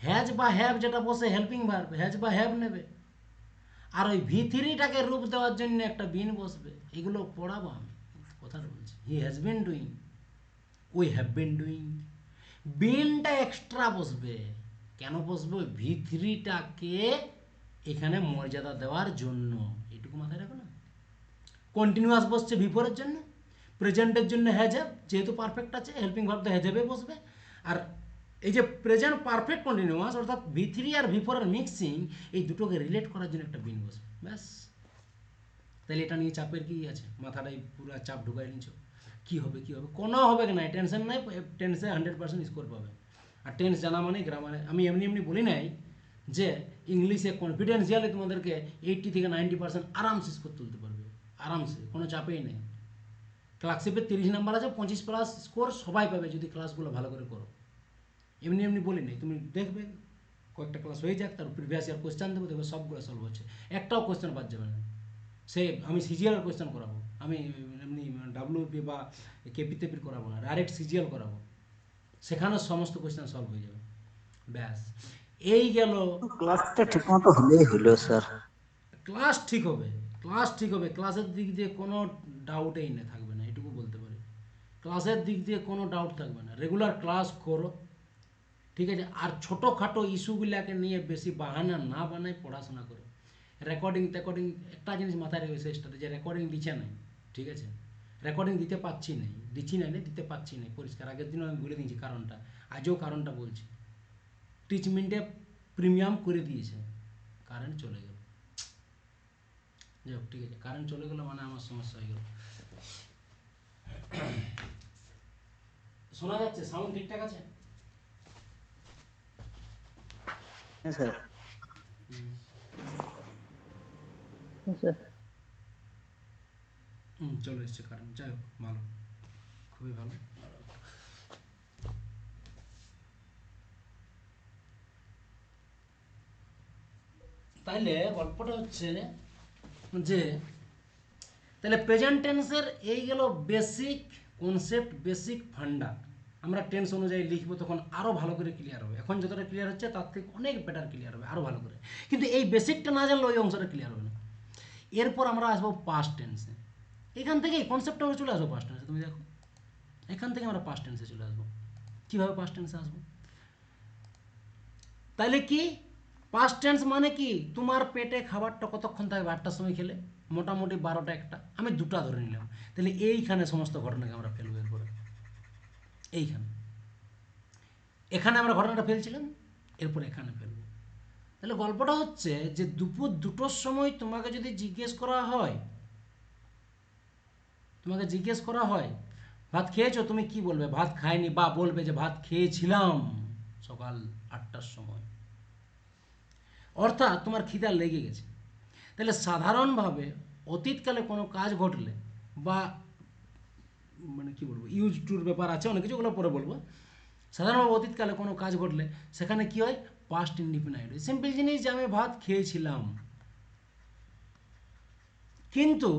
হ্যাজ বা হ্যাভ যেটা বসে হেল্পিং ভার্ব, হ্যাজ বা হ্যাভ নেবে, আর ওই V3টাকে রূপ দেওয়ার জন্য একটা বিন বসবে। এগুলো পড়াবো আমি, কথাটা বলছি। He has been doing, we have been doing. বিনটা এক্সট্রা বসবে। কেন বসবে? ওই V3টাকে এখানে মর্যাদা দেওয়ার জন্য। এটুকু মাথায় রাখো না। কন্টিনিউয়াস বসছে V4 এর জন্য, প্রেজেন্টের জন্য হ্যাজ হ্যাভ, যেহেতু পারফেক্ট আছে হেল্পিং ভার্ব তো হ্যাজ হ্যাভে বসবে, আর এই যে প্রেজেন্ট পারফেক্ট কন্টিনিউয়াস অর্থাৎ V3 আর V4 এর মিক্সিং, এই দুটোকে রিলেট করার জন্য একটা বিন বসবে, ব্যাস। তাহলে এটা নিয়ে চাপের কি আছে? মাথাটাই পুরো চাপ ঢুকাই নিচ্ছ, কী হবে কী হবে, কোনো হবে না, টেনশন নাই। টেন্সে 100% স্কোর পাবে। আর টেন্স জানা মানে গ্রামারে, আমি এমনি এমনি বলি নাই যে ইংলিশে কনফিডেন্সিয়ালি তোমাদেরকে 80 থেকে 90% আরামসে স্কোর তুলতে পারবে, আরামসে, কোনো চাপেই নেই। ক্লাসশিপে 30 নাম্বার আছে, 25+ স্কোর সবাই পাবে যদি ক্লাসগুলো ভালো করে করো। এমনি এমনি বলি নাই, তুমি দেখবে কয়েকটা ক্লাস হয়ে যাক, তার প্রিভিয়াস ইয়ার কোয়েশ্চেন দেবো, দেখবে সবগুলো সলভ হচ্ছে, একটাও কোয়েশ্চেন বাদ যাবে না। সে আমি সিজিএল কোয়েশ্চেন করাবো, আমি এমনি ডাব্লিউপি বা কেপিতেপির করাবো না, ডাইরেক্ট সিজিএল করাবো, সেখানে সমস্ত কোয়েশ্চেন সলভ হয়ে যাবে, ব্যাস। এই গেল। ক্লাসটা ঠিকমতো হলেই হলো স্যার। ক্লাস ঠিক হবে, ক্লাস ঠিক হবে, ক্লাসের দিক দিয়ে কোনো ডাউটেই না থাকবে না, এটুকু বলতে পারি। ক্লাসের দিক দিয়ে কোনো ডাউট থাকবে না, রেগুলার ক্লাস করো, ঠিক আছে। আর ছোটোখাটো ইস্যুগুলোকে নিয়ে বেশি বাহানা না বানায় পড়াশোনা করো। রেকর্ডিং একটা জিনিস মাথায় রেখে চেষ্টাতে, যে রেকর্ডিং দিচ্ছে নাই, ঠিক আছে, রেকর্ডিং দিতে পারছি নাই, দিতে পারছি নাই পরিষ্কার। আগের দিনও আমি বলে দিয়েছি কারণটা, আজও কারণটা বলছি। ট্রিটমেন্টে প্রিমিয়াম করে দিয়েছে, কারেন্ট চলে গেল, যাই হোক, ঠিক আছে, কারেন্ট চলে গেলো মানে আমার সমস্যা হয়ে গেল। শোনা যাচ্ছে? সাউন্ড ঠিকঠাক আছে? হ্যাঁ স্যার। স্যার চলে এসছে কারেন্ট, যাই হোক, ভালো, খুবই ভালো। তাইলে গল্পটা হচ্ছে যে, তাহলে প্রেজেন্ট টেন্সের এই গেল বেসিক কনসেপ্ট, বেসিক ফান্ডা। আমরা টেন্স অনুযায়ী লিখবো, তখন আরও ভালো করে ক্লিয়ার হবে। এখন যতটা ক্লিয়ার হচ্ছে তার থেকে অনেক বেটার ক্লিয়ার হবে, আরও ভালো করে। কিন্তু এই বেসিকটা না জানলে ওই অংশটা ক্লিয়ার হবে না। এরপর আমরা আসবো পাস্ট টেন্সে। এখান থেকে এই কনসেপ্টটা আমরা চলে আসবো পাস্ট টেন্সে। তুমি দেখো, এখান থেকে আমরা পাস্ট টেন্সে চলে আসবো। কীভাবে পাস্ট টেন্সে আসবো? তাহলে কি পাস্ট টেন্স মানে কি? তোমার পেটে খাবারটা কতক্ষণ থাকবে? 8টার সময় খেলে মোটামুটি 12টা 1টা, আমি 2টা ধরে নিলাম। তাহলে এইখানে সমস্ত ঘটনাকে আমরা ফেলবো। এরপরে এইখানে, এখানে আমরা ঘটনাটা ফেলছিলাম, এরপর এখানে ফেলবো। তাহলে গল্পটা হচ্ছে যে দুপুর 2টোর সময় তোমাকে যদি জিজ্ঞেস করা হয়, ভাত খেয়েছো, তুমি কি বলবে? ভাত খাইনি, বা বলবে যে ভাত খেয়েছিলাম সকাল 8টার সময়, অর্থাৎ তোমার খিদা লেগে গেছে। তাহলে সাধারণভাবে অতীতকালে কোনো কাজ ঘটলে, বা মানে কি বলবো, ইউজ টুর ব্যাপার আছে অনেক কিছু, ওগুলো পরে বলবো। সাধারণভাবে অতীতকালে কোনো কাজ ঘটলে সেখানে কি হয়? পাস্ট ইনডিফিনাইট হয়। সিম্পল জিনিস যে আমি ভাত খেয়েছিলাম। কিন্তু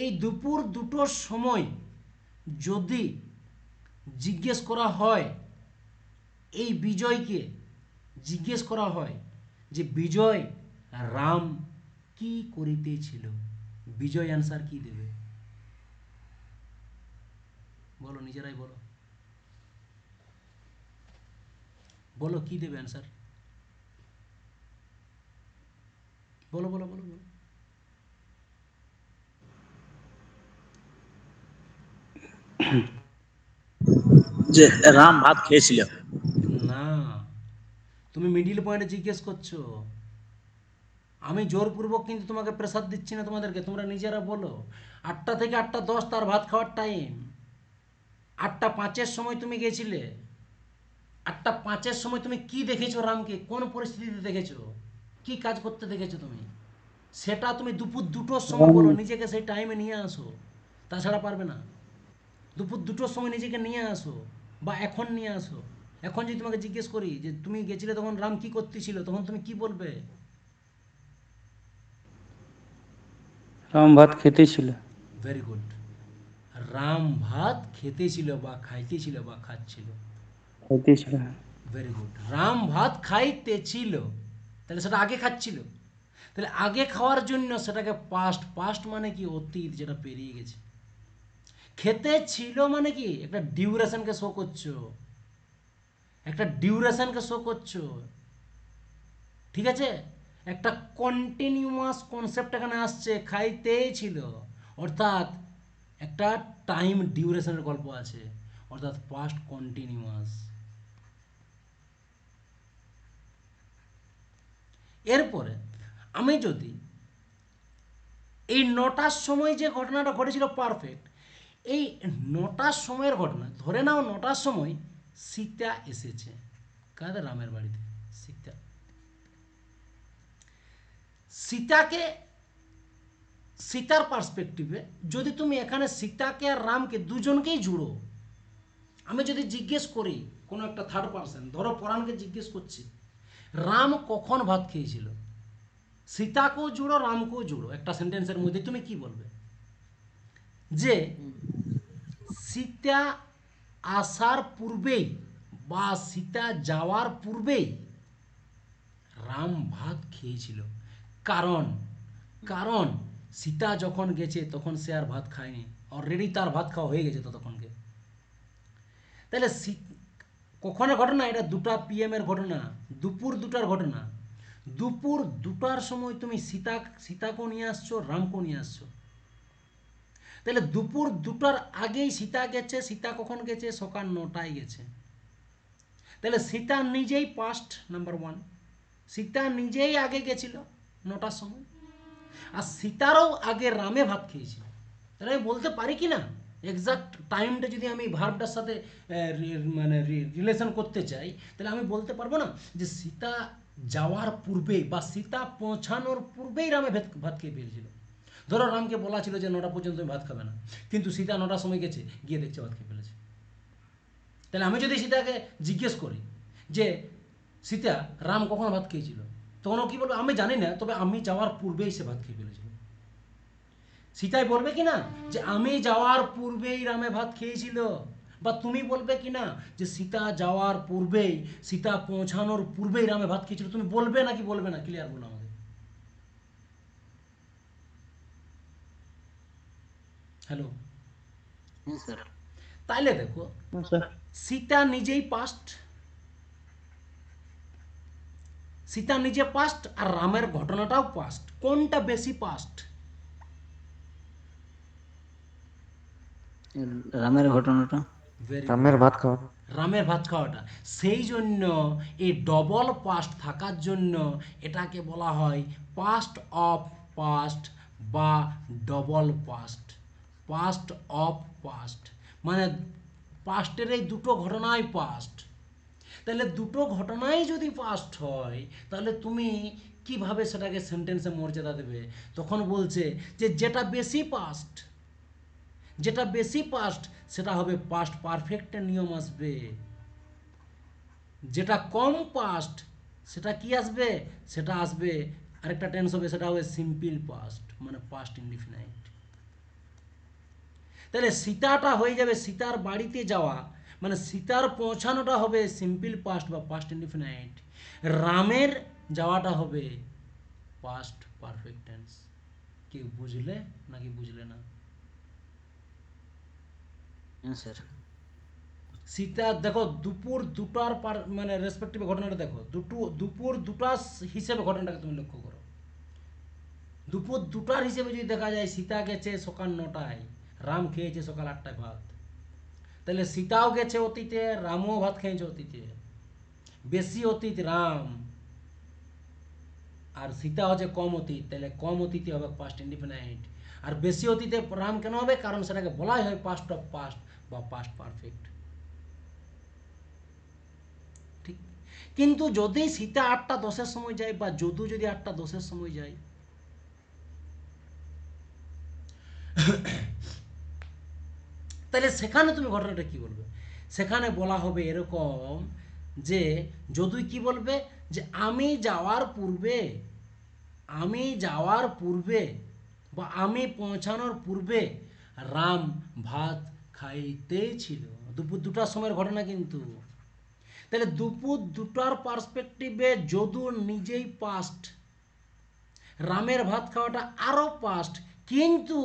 এই দুপুর 2টোর সময় যদি জিজ্ঞেস করা হয়, এই বিজয়কে জিজ্ঞেস করা হয় যে বিজয় রাম কি করিতেছিল, বিজয় অ্যান্সার কি দেবে? বলো, নিজেরাই বলো, বলো কি দেবে অ্যান্সার? বলো বলো বলো বলো। যে রাম ভাত খেয়েছিল। না, তুমি মিডিল পয়েন্টে জিজ্ঞেস করছো। আমি জোরপূর্বক কিন্তু তোমাকে প্রেসার দিচ্ছি না তোমাদেরকে, তোমরা নিজেরা বলো। 8টা থেকে 8টা 10 তার ভাত খাওয়ার টাইম। 8টা 5-এর সময় তুমি গেছিলে। 8টা 5-এর সময় তুমি কি দেখেছো রামকে? কোন পরিস্থিতিতে দেখেছো? কি কাজ করতে দেখেছো তুমি? সেটা তুমি দুপুর 2টোর সময় বলো, নিজেকে সেই টাইমে নিয়ে আসো, তাছাড়া পারবে না। দুপুর 2টোর সময় নিজেকে নিয়ে আসো। বা এখন নিয়ে আসো। এখন যদি তোমাকে জিজ্ঞেস করি যে তুমি গেছিলে তখন রাম কি করতেছিল, তখন তুমি কি বলবে? রাম ভাত খেতেছিল। Very good. রাম ভাত খেতেছিল বা খাইতেছিল বা খাচ্ছিল। খাইতেছিল। Very good. রাম ভাত খাইতেছিল, তাহলে সেটা আগে খাচ্ছিল। তাহলে আগে খাওয়ার জন্য সেটাকে পাস্ট, পাস্ট মানে কি অতীত, যেটা পেরিয়ে গেছে। খেতে ছিল মানে কি একটা ডিউরেশনকে শো করছো, একটা ডিউরেশনকে শো করছো, ঠিক আছে? একটা কন্টিনিউয়াস কনসেপ্ট এখানে আসছে, খাইতেই ছিল, অর্থাৎ একটা টাইম ডিউরেশনের গল্প আছে, অর্থাৎ পাস্ট কন্টিনিউয়াস। এরপরে আমি যদি এই 9টার সময় যে ঘটনাটা ঘটেছিল পারফেক্ট, এই 9টার সময়ের ঘটনা ধরে নাও, 9টার সময় সীতা এসেছে কাদের? রামের বাড়িতে। সীতা, সীতাকে, সীতার পার্সপেক্টিভে যদি তুমি এখানে সীতাকে আর রামকে দুজনকেই জুড়ো, আমি যদি জিজ্ঞেস করি কোনো একটা থার্ড পার্সন, ধরো পরাণকে জিজ্ঞেস করছি রাম কখন ভাত খেয়েছিল, সীতাকেও জুড়ো রামকেও জুড়ো, একটা সেন্টেন্সের মধ্যে তুমি কি বলবে? যে সীতা আসার পূর্বেই বা সীতা যাওয়ার পূর্বেই রাম ভাত খেয়েছিল। কারণ, কারণ সীতা যখন গেছে তখন সে আর ভাত খায়নি, অলরেডি তার ভাত খাওয়া হয়ে গেছে ততক্ষণকে। তাহলে কখনের ঘটনা? এটা 2টা PM এর ঘটনা, দুপুর 2টার ঘটনা। দুপুর 2টার সময় তুমি সীতাকেও নিয়ে আসছো, রামকেও নিয়ে আসছো। তাহলে দুপুর 2টার আগেই সীতা গেছে। সীতা কখন গেছে? সকাল 9টায় গেছে। তাহলে সীতা নিজেই পাস্ট, নাম্বার 1। সীতা নিজেই আগে গেছিল 9টার সময়, আর সীতারও আগে রামে ভাত খেয়েছিল। তাহলে আমি বলতে পারি কি না, এক্সাক্ট টাইমটা যদি আমি ভার্বটার সাথে মানে রিলেশন করতে চাই, তাহলে আমি বলতে পারবো না যে সীতা যাওয়ার পূর্বেই বা সীতা পৌঁছানোর পূর্বেই রামে ভাত খেয়ে ফেলেছিল। ধরো রামকে বলা ছিল যে 9টা পর্যন্ত তুমি ভাত খাবে না, কিন্তু সীতা 9টার সময় গেছে, গিয়ে দেখছে ভাত খেয়ে ফেলেছে। তাহলে আমি যদি সীতাকে জিজ্ঞেস করি যে সীতা রাম কখন ভাত খেয়েছিল, তখন ও কি বলবে? আমি জানি না, তবে আমি যাওয়ার পূর্বেই সে ভাত খেয়ে ফেলেছিল। সীতাই বলবে কি না যে আমি যাওয়ার পূর্বেই রামে ভাত খেয়েছিল? বা তুমি বলবে কি না যে সীতা যাওয়ার পূর্বেই, সীতা পৌঁছানোর পূর্বেই রামে ভাত খেয়েছিল? তুমি বলবে নাকি বলবে না? ক্লিয়ার বলো আমাকে। হ্যালো? হ্যাঁ স্যার। তাইলে দেখো, হ্যাঁ স্যার। সীতা নিজেই পাস্ট, সীতা নিজে পাস্ট, আর রামের ঘটনাটাও পাস্ট। কোনটা বেশি পাস্ট? রামের ঘটনাটা। Very good. রামের ভাত খাওয়া। রামের ভাত খাওয়াটা। সেই জন্য এই ডবল পাস্ট থাকার জন্য এটাকে বলা হয় পাস্ট অফ পাস্ট বা double past. Past of past মানে পাস্টের এই দুটো ঘটনাই পাস্ট। তাহলে দুটো ঘটনাই যদি পাস্ট হয়, তাহলে তুমি কিভাবে সেটাকে সেন্টেন্সে মর্যাদা দেবে? তখন বলছে যে যেটা বেশি পাস্ট, যেটা বেশি পাস্ট সেটা হবে পাস্ট পারফেক্টের নিয়ম আসবে। যেটা কম পাস্ট সেটা কি আসবে? সেটা আসবে আরেকটা টেন্স হবে, সেটা হবে সিম্পল পাস্ট, মানে পাস্ট ইনডিফিনাইট। তাহলে সীতাটা হয়ে যাবে সীতার বাড়িতে যাওয়া, মানে সীতার পৌঁছানোটা হবে সিম্পল পাস্ট বা পাস্ট ইনডিফিনাইট। রামের যাওয়াটা হবে পাস্ট পারফেক্ট টেন্স। কেউ বুঝলে নাকি বুঝলে না? হ্যাঁ স্যার। সীতা দেখো দুপুর 2টার মানে রেসপেক্টিভ ঘটনাটা দেখো, দুপুর 2টা হিসেবে ঘটনাটাকে তুমি লক্ষ্য করো। দুপুর 2টার হিসেবে যদি দেখা যায়, সীতা গেছে সকাল 9টায়, রাম খেয়েছে সকাল 8টায় ভাত। তাহলে সীতাও গেছে অতীতে, রামও ভাত খেয়েছে অতীতে। বেশি অতীত রাম, আর সীতা হচ্ছে কম অতীত, তাহলে কম অতীতে হবে পাস্ট ইনডিফিনাইট। আর বেশি অতীতে রাম কেন হবে? কারণ সেটাকে বলাই হয় পাস্ট অফ পাস্ট বা পাস্ট পারফেক্ট। ঠিক। কিন্তু যদি সীতা 8টা 10-এর সময় যায়, বা যদু যদি 8টা 10-এর সময় যায়, তাহলে সেখানে তুমি ঘটনাটা কি বলবে? সেখানে বলা হবে এরকম যে যদুই কি বলবে যে আমি যাওয়ার পূর্বে বা আমি পৌঁছানোর পূর্বে রাম ভাত খাইতেছিল। দুপুর 2টার সময়ের ঘটনা কিন্তু। তাহলে দুপুর 2টার পার্সপেক্টিভে যদু নিজেই পাস্ট, রামের ভাত খাওয়াটা আরও পাস্ট, কিন্তু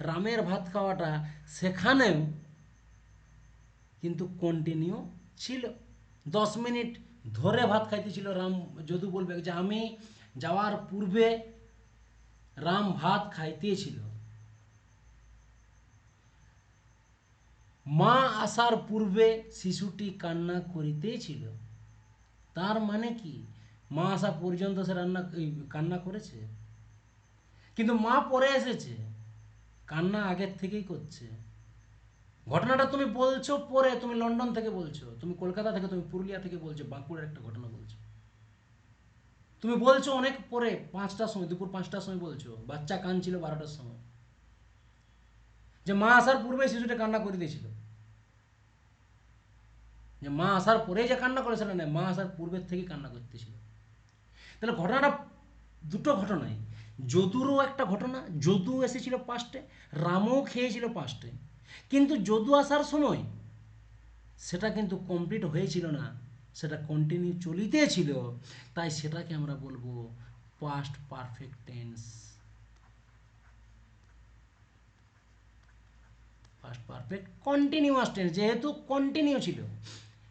রামের ভাত খাওয়াটা সেখানেও কিন্তু কন্টিনিউ ছিল। 10 মিনিট ধরে ভাত খাইতেছিল রাম। যদু বলবে যে আমি যাওয়ার পূর্বে রাম ভাত খাইতেছিল, মা আসার পূর্বে শিশুটি কান্না করিতেছিল। তার মানে কি মা আসা পর্যন্ত সে কান্না করেছে, কিন্তু মা পরে এসেছে, কান্না আগের থেকেই করছে। ঘটনাটা তুমি বলছো পরে, তুমি লন্ডন থেকে বলছো, তুমি কলকাতা থেকে, তুমি পুরুলিয়া থেকে বলছো, বাঁকুড়ার একটা ঘটনা বলছো, তুমি বলছো অনেক পরে 5টার সময়, দুপুর 5টার সময় বলছো, বাচ্চা কাঁদছিল 12টার সময়, যে মা আসার পূর্বে শিশুটা কান্না করে দিয়েছিল। যে মা আসার পরে যে কান্না করে সেটা নয়, মা আসার পূর্বের থেকেই কান্না করতেছিল। তাহলে ঘটনাটা দুটো ঘটনাই, যদুরও একটা ঘটনা, যদু এসেছিল পাস্টে, রামও খেয়েছিল পাস্টে, কিন্তু যদু আসার সময় সেটা কিন্তু কমপ্লিট হয়েছিল না, সেটা কন্টিনিউ চলিতেছিল। তাই সেটাকে আমরা বলবো past perfect tense. Past perfect continuous tense, যেহেতু কন্টিনিউ ছিল,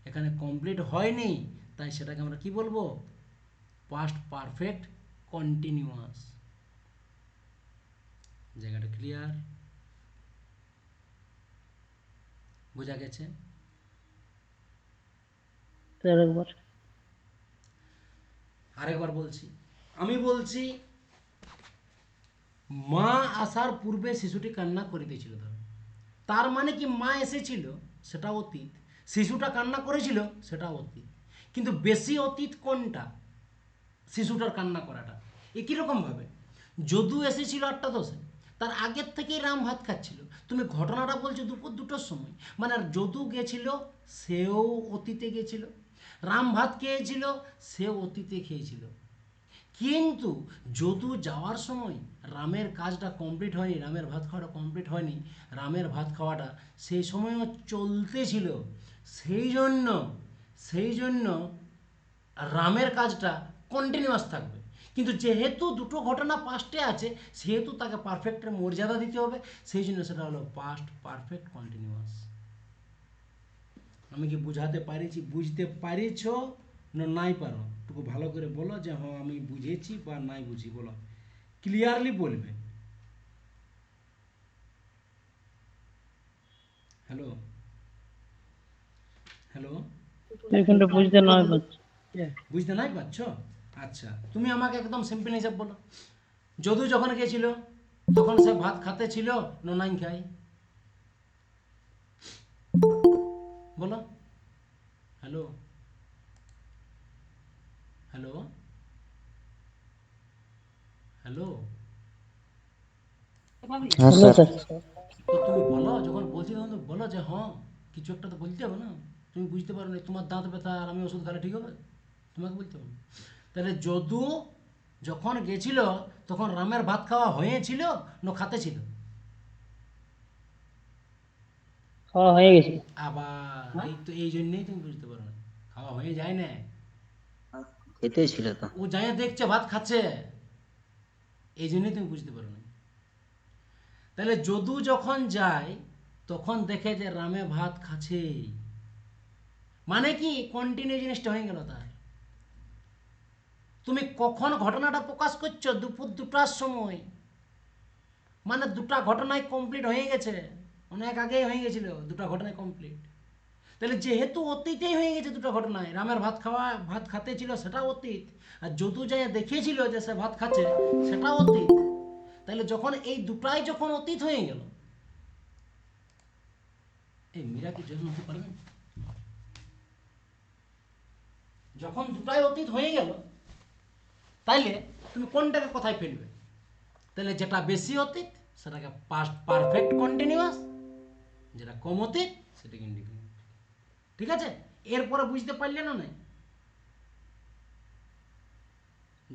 এখানে কমপ্লিট হয়নি, তাই সেটাকে আমরা কি বলবো? Past perfect continuous. জায়গাটা ক্লিয়ার? বোঝা গেছে? আরেকবার বলছি, আমি বলছি মা আসার পূর্বে শিশুটি কান্না করিতেছিল। ধরো, তার মানে কি মা এসেছিল সেটা অতীত, শিশুটা কান্না করেছিল সেটা অতীত, কিন্তু বেশি অতীত কোনটা? শিশুটার কান্না করাটা। একই রকমভাবে যদু এসেছিল 8টা 10-এ, তার আগের থেকেই রাম ভাত খাচ্ছিল। তুমি ঘটনাটা বলছো দুপুর 2টোর সময়, মানে যদু গেছিল সেও অতীতে গেছিল, রাম ভাত খেয়েছিল সেও অতীতে খেয়েছিল, কিন্তু যদু যাওয়ার সময় রামের কাজটা কমপ্লিট হয়নি, রামের ভাত খাওয়াটা কমপ্লিট হয়নি, রামের ভাত খাওয়াটা সেই সময়ও চলতেছিল, সেই জন্য রামের কাজটা কন্টিনিউয়াস থাকবে। কিন্তু যেহেতু দুটো ঘটনা পাস্টে আছে, সেহেতু তাকে পারফেক্টের মর্যাদা দিতে হবে, সেই জন্য সেটা হলো পাস্ট পারফেক্ট কন্টিনিউয়াস। আমি কি বুঝাতে পারিছি? বুঝতে পারিছ না নাই পারো? একটু ভালো করে বলো যে হ্যাঁ আমি বুঝেছি বা নাই বুঝি, বলো, ক্লিয়ারলি বলবে। হ্যালো হ্যালো, এখানটা বুঝতে না পারছি। বুঝতে নাই পারছ? আচ্ছা, তুমি আমাকে একদম সিম্পল হিসাব বলো, যদু যখন গেছিল তখন সে ভাত খাতে ছিল না নাই খাই? বলো। হ্যালো হ্যালো হ্যালো, হ্যাঁ স্যার। তো তুমি বলো, যখন বলছি তখন তো বলো যে হ্যাঁ কিছু একটা তো বলতে হবে না। তুমি বুঝতে পারো না, তোমার দাঁত ব্যথা আর আমি ওষুধ খেলে ঠিক হবে? তোমাকে বলতে হবে। তাহলে যদু যখন গেছিল তখন রামের ভাত খাওয়া হয়েছিল না খাতে ছিল? খাওয়া হয়ে গেছে। আবার এই তো এই জন্যেই তুমি বুঝতে পারো না, খাওয়া হয়ে যায় না। খেতেই ছিল তো। ও যাই দেখছে ভাত খাচ্ছে, এই জন্যই তুমি বুঝতে পারো না। তাহলে যদু যখন যায় তখন দেখে যে রামে ভাত খাচ্ছে, মানে কি কন্টিনিউ জিনিসটা হয়ে গেল তার। তুমি কখন ঘটনাটা প্রকাশ করছো? দুপুর 2টার সময়, মানে দুটা ঘটনায় কমপ্লিট হয়ে গেছে, অনেক আগেই হয়ে গেছিল দুটা ঘটনায় কমপ্লিট। তাহলে যেহেতু অতীতেই হয়ে গেছে দুটো ঘটনায়, রামের ভাত খাতে ছিল সেটা অতীত, আর যদু যাই দেখিয়েছিল যে সে ভাত খাচ্ছে সেটা অতীত। তাহলে যখন এই দুটাই যখন অতীত হয়ে গেল, এই মীরা কি জন্য হতে পারবে? যখন দুটাই অতীত হয়ে গেল, তাইলে তুমি কোনটাকে কোথায় ফেলবে? তাহলে যেটা বেশি অতীত সেটাকে পাস্ট পারফেক্ট কন্টিনিউয়াস, যেটা কম অতীত সেটাকে ইনডিফিনিট। ঠিক আছে, এরপরে বুঝতে পারলে না নাই?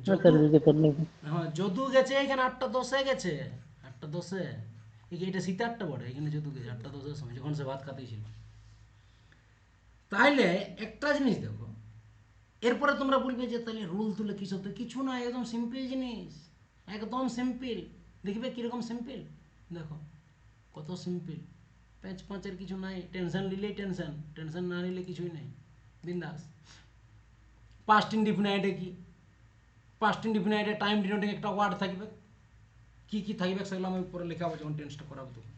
হ্যাঁ স্যার বুঝতে পারলাম। হ্যাঁ, যদু গেছে এখানে 8টা 10-এ গেছে, 8টা 10-এ। এটা শীতে 8টা পড়ে, এখানে যদু গেছে 8টা 10-এর সময়, যখন সে ভাত খাতেই ছিল। তাহলে একটা জিনিস দেখো, এরপরে তোমরা বলবে যে তাহলে রুল তুলে কিছু তো কিছু না, একদম সিম্পল জিনিস, একদম সিম্পল। দেখবে কিরকম সিম্পল, দেখো কত সিম্পল, 5-5-এর কিছু নাই। টেনশন নিলেই টেনশন, টেনশন না নিলে কিছুই নাই, বিন্দাস। পাস্ট ইনডিফিনাইটে কি, পাস্ট ইনডিফিনাইটে টাইম ডিনোটিং একটা ওয়ার্ড থাকবে, কি কি থাকবে সেগুলো আমি উপরে লেখাবো যখন টেন্সটা করাবো তখন।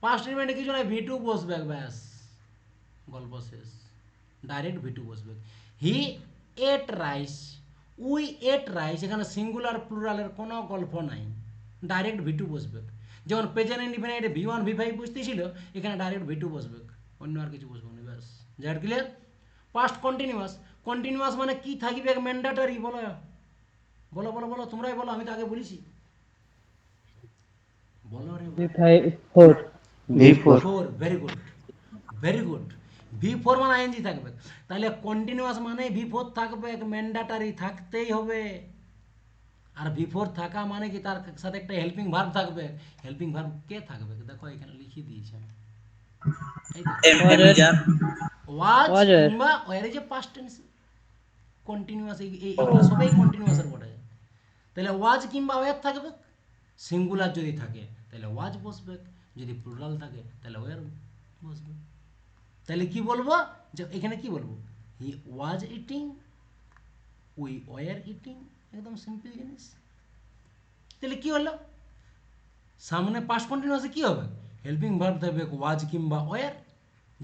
পাস্ট ইনডিফিনাইটে কিছু নাই, ভি টু বসবে, ব্যাস গল্প শেষ, ডাইরেক্ট ভি টু বসবে। He ate rice, we ate rice, এখানে সিঙ্গুলার প্লুরালের কোনো গল্প নাই, ডাইরেক্ট ভি টু বসবে। যেমন প্রেজেন্ট ইনডিফিনাইটে ভি1 ভি5 বুঝতেছিল, এখানে ডাইরেক্ট ভি টু বসবে, অন্য আর কিছু বসবে না, ব্যাস। That clear? Past continuous, continuous মানে কি থাকবে, ম্যান্ডেটরি। বলো বলো বলো বলো, তোমরাই বলো, আমি তো আগে বলেছি। বলো রে ভাই। Four. V4 four, very good, very good. ভি4 মানে আইএনজি থাকবে, তাহলে কন্টিনিউয়াস মানে ভি4 থাকবে, ম্যান্ডেটরি থাকতেই হবে। আর ভি4 থাকা মানে কি, তার সাথে একটা হেল্পিং ভার্ব থাকবে। হেল্পিং ভার্ব কে থাকবে, দেখো এখানে লিখে দিয়েছি আমি, এই ওয়াজ ওয়াজ কিংবা ওয়ার, যে পাস্ট টেন্স কন্টিনিউয়াস, এইগুলো সবাই কন্টিনিউয়াসের বটে। তাহলে ওয়াজ কিংবা ওয়ার থাকবে, সিঙ্গুলার যদি থাকে তাহলে ওয়াজ বসবে, যদি প্লুরাল থাকে তাহলে ওয়ার বসবে। তাহলে কি বলবো, যে এখানে কি বলবো, he was eating, we were eating, একদম সিম্পল জিনিস। তাহলে কি হলো, সামনে পাস্ট কন্টিনিউয়াসে কি হবে, হেল্পিং ভার্ব থাকবে ওয়াজ কিংবা ওয়ার,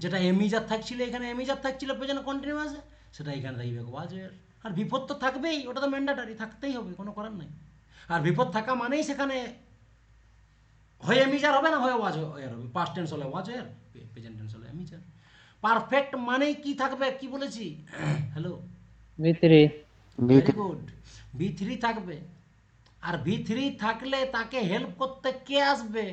যেটা এমিজার থাকছিল এখানে, এমিজার থাকছিল প্রেজেন্ট কন্টিনিউয়াসে, সেটা এখানে থাকবে ওয়াজ ওয়ার। আর বিপদ তো থাকবেই, ওটা তো ম্যান্ডেটরি, থাকতেই হবে, কোনো করার নাই। আর বিপদ থাকা মানেই সেখানে হয় এমিজার হবে, না হয় ওয়াজ ওয়ার হবে। পাস্ট টেন্স হলে ওয়াজ ওয়ার, প্রেজেন্ট টেন্স হলে এমিজার। পারফেক্ট মানেই কি থাকবে, কি বলেছি, হ্যালো, V3। ভেরি গুড, ভি3 থাকবে। আর ভি3 থাকলে তাকে হেল্প করতে কে আসবে,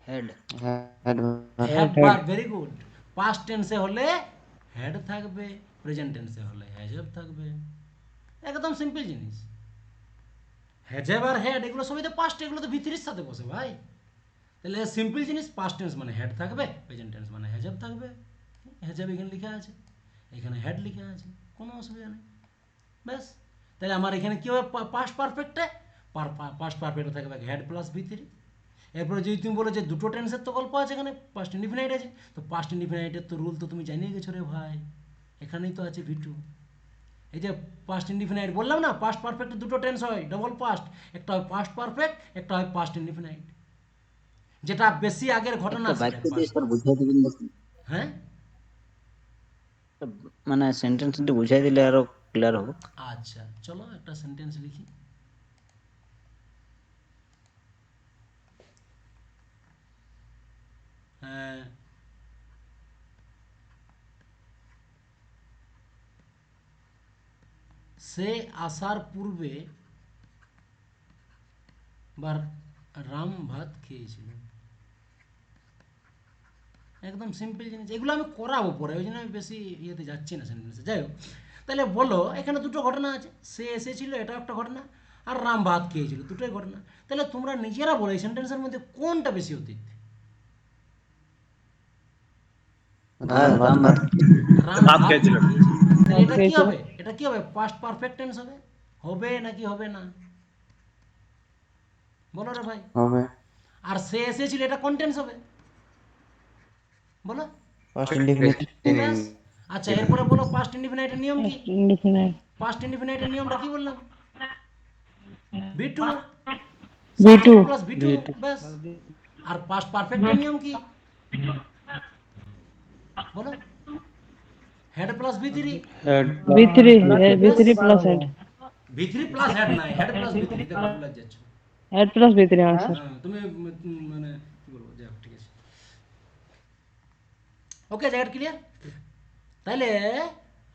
had have verb, very good. Past টেন্সে হলে হেড থাকবে, প্রেজেন্ট টেন্সে হলে হ্যাভ থাকবে, একদম সিম্পল জিনিস। হ্যাভ আর হেড এগুলো সবই তো পাস্ট, এগুলো তো ভি3-এর সাথে বসে ভাই। তাহলে সিম্পল জিনিস, পাস্ট টেন্স মানে হেড থাকবে, প্রেজেন্ট টেন্স মানে হ্যাভ থাকবে। হ্যাভ এখানে লেখা আছে, এখানে হেড লেখা আছে, কোনো অসুবিধা নেই, ব্যাস। তাহলে আমার এখানে কি হবে, পাস্ট পারফেক্টে, পাস্ট পারফেক্টে থাকবে হেড প্লাস ভি3। এরপরে যদি তুমি বলো যে দুটো টেন্সের তো গল্প আছে এখানে, পাস্ট ইনডিফিনাইট আছে, তো পাস্ট ইনডিফিনাইটের তো রুল তো তুমি জানিয়ে গেছো রে ভাই, এখানেই তো আছে ভি2। এই যে পাস্ট ইনডিফিনাইট বললাম না, পাস্ট পারফেক্টের দুটো টেন্স হয়, ডবল পাস্ট, একটা হয় পাস্ট পারফেক্ট, একটা হয় পাস্ট ইনডিফিনাইট, যেটা বেশি আগের ঘটনা একটা সেটা বাক্য দিয়ে পাস্ট। স্যার বুঝাই দিবেন দেখুন, হ্যাঁ, মানে সেন্টেন্সটি বুঝাই দিলে আরো ক্লিয়ার হবে। আচ্ছা চলো একটা সেন্টেন্স লিখি। হ্যাঁ, সে আসার পূর্বে বার রাম ভাত খেয়েছিল, একদম সিম্পল জিনিস। এগুলো আমি করাবো পরে, ওই জন্য আমি বেশি ইয়েতে যাচ্ছি না সেন্টেন্সে। যাই হোক, তাহলে বলো এখানে দুটো ঘটনা আছে, সে এসেছিল এটা একটা ঘটনা, আর রাম ভাত খেয়েছিল, দুটোই ঘটনা। তাহলে তোমরা নিজেরা বলো এই সেন্টেন্সের মধ্যে কোনটা বেশি অতীত। রাম ভাত রাম ভাত খেয়েছিল, তাহলে এটা কি খেয়েছিল। হবে, এটা কি হবে, পাস্ট পারফেক্ট টেন্স হবে, হবে নাকি হবে না, বলো রে ভাই। হবে আর সে এসেছিল এটা কোন টেন্স হবে, বলো, ফার্স্ট ইনডিফিনিট ব্যাস। আচ্ছা এরপরে বলো পাস্ট ইনডিফিনাইটের নিয়ম কি, Past indefinite। পাস্ট ইনডিফিনাইটের নিয়মটা কি বললাম, ভি2, V2। সাবজেক্ট প্লাস ভি2, ব্যাস। আর পাস্ট পারফেক্টের নিয়ম কি, বলো, হেড প্লাস ভি3, had V3। V3 plus head। ভি3 প্লাস হেড নাই, হেড প্লাস ভি3, দেখো ভুলে যাচ্ছ। Head plus V3 answer। হ্যাঁ, তুমি মানে কি বলবো, যাই হোক, ঠিক আছে, ওকে, জায়গাটা ক্লিয়ার। তাহলে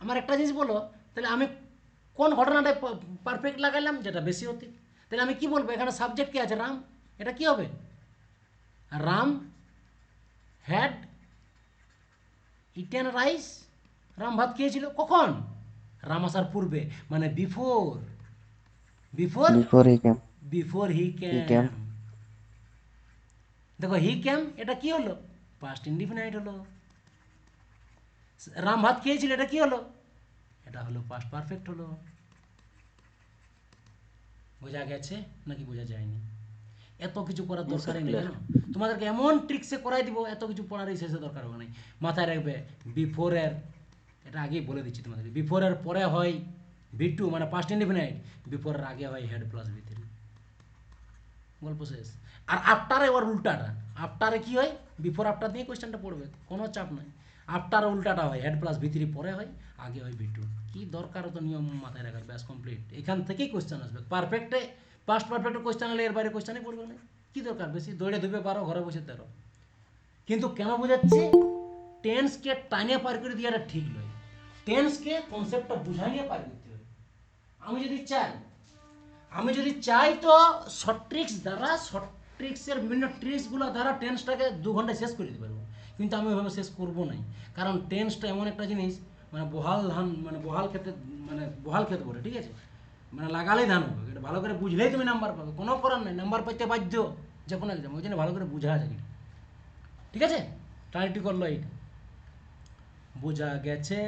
আমার একটা জিনিস বলো, তাহলে আমি কোন ঘটনাটা পারফেক্ট লাগাইলাম, যেটা বেশি অতীত। তাহলে আমি কি বলবো, এখানে সাবজেক্ট কি আছে, রাম, এটা কি হবে, Ram had eaten rice, Ram ভাত খেয়েছিল কখন? রাম আসার পূর্বে, মানে before before Before he came. Before he He came. came. দেখো হি ক্যাম এটা কি হলো? পাস্ট ইনডিফিনাইট হলো। রাম ভাত খেয়েছিল এটা কি হলো? এটা হলো পাস্ট পারফেক্ট হলো। বোঝা গেছে নাকি বোঝা যায়নি? এত কিছু করার দরকারই নেই, জানো তোমাদেরকে এমন ট্রিক্সে করাই দিব, এত কিছু পড়ারই শেষে দরকার হবে না। মাথায় রাখবে বিফোরের, এটা আগেই বলে দিচ্ছি তোমাদেরকে, বিফোরের পরে হয় ভি2 মানে পাস্ট ইনডিফিনাইট, বিফোরের আগে হয় হেড প্লাস ভি3, গল্প শেষ। আর আফটারে ওর উল্টাটা, আফটারে কি হয়? বিফোর আফটার দিয়ে কোয়েশ্চেনটা পড়বে, কোনো চাপ নাই। আফটার উল্টাটা হয়, হেড প্লাস ভি3 পরে হয়, আগে হয় ভি2। কি দরকার তো নিয়ম মাথায় রাখার, ব্যাস কমপ্লিট। এখান থেকেই কোয়েশ্চেন আসবে পারফেক্টে, পাস্ট পারফেক্টে কোয়েশ্চেন হলে এর বাইরে কোয়েশ্চেনই পড়বে না। কি দরকার বেশি দৌড়ে ধুপে পারো, ঘরে বসে তেরো। কিন্তু কেন বোঝাচ্ছি? টেন্সকে টাইনে পার করে দেওয়াটা ঠিক নয়, টেন্সকে কনসেপ্টটা বুঝাই নিয়ে পার করতে হবে। আমি যদি চাই তো শর্ট ট্রিক্স দ্বারা, শর্ট ট্রিক্সের বিভিন্ন ট্রিক্সগুলো দ্বারা টেন্সটাকে 2 ঘন্টায় শেষ করে দিতে পারবো, কিন্তু আমি ওইভাবে শেষ করবো না। কারণ টেন্সটা এমন একটা জিনিস, মানে বহাল ধান, মানে বহাল খেতে, মানে বহাল খেতে বলে, ঠিক আছে, মানে লাগালেই ধান হবে। এটা ভালো করে বুঝলেই তুমি নাম্বার পাবে, কোনো করার নাই, নাম্বার পাইতে বাধ্য যে কোনো এক্সাম, ওই জন্য ভালো করে বুঝা যায়। ঠিক আছে, ট্রাইটি করলো এইটা বোঝা গেছে।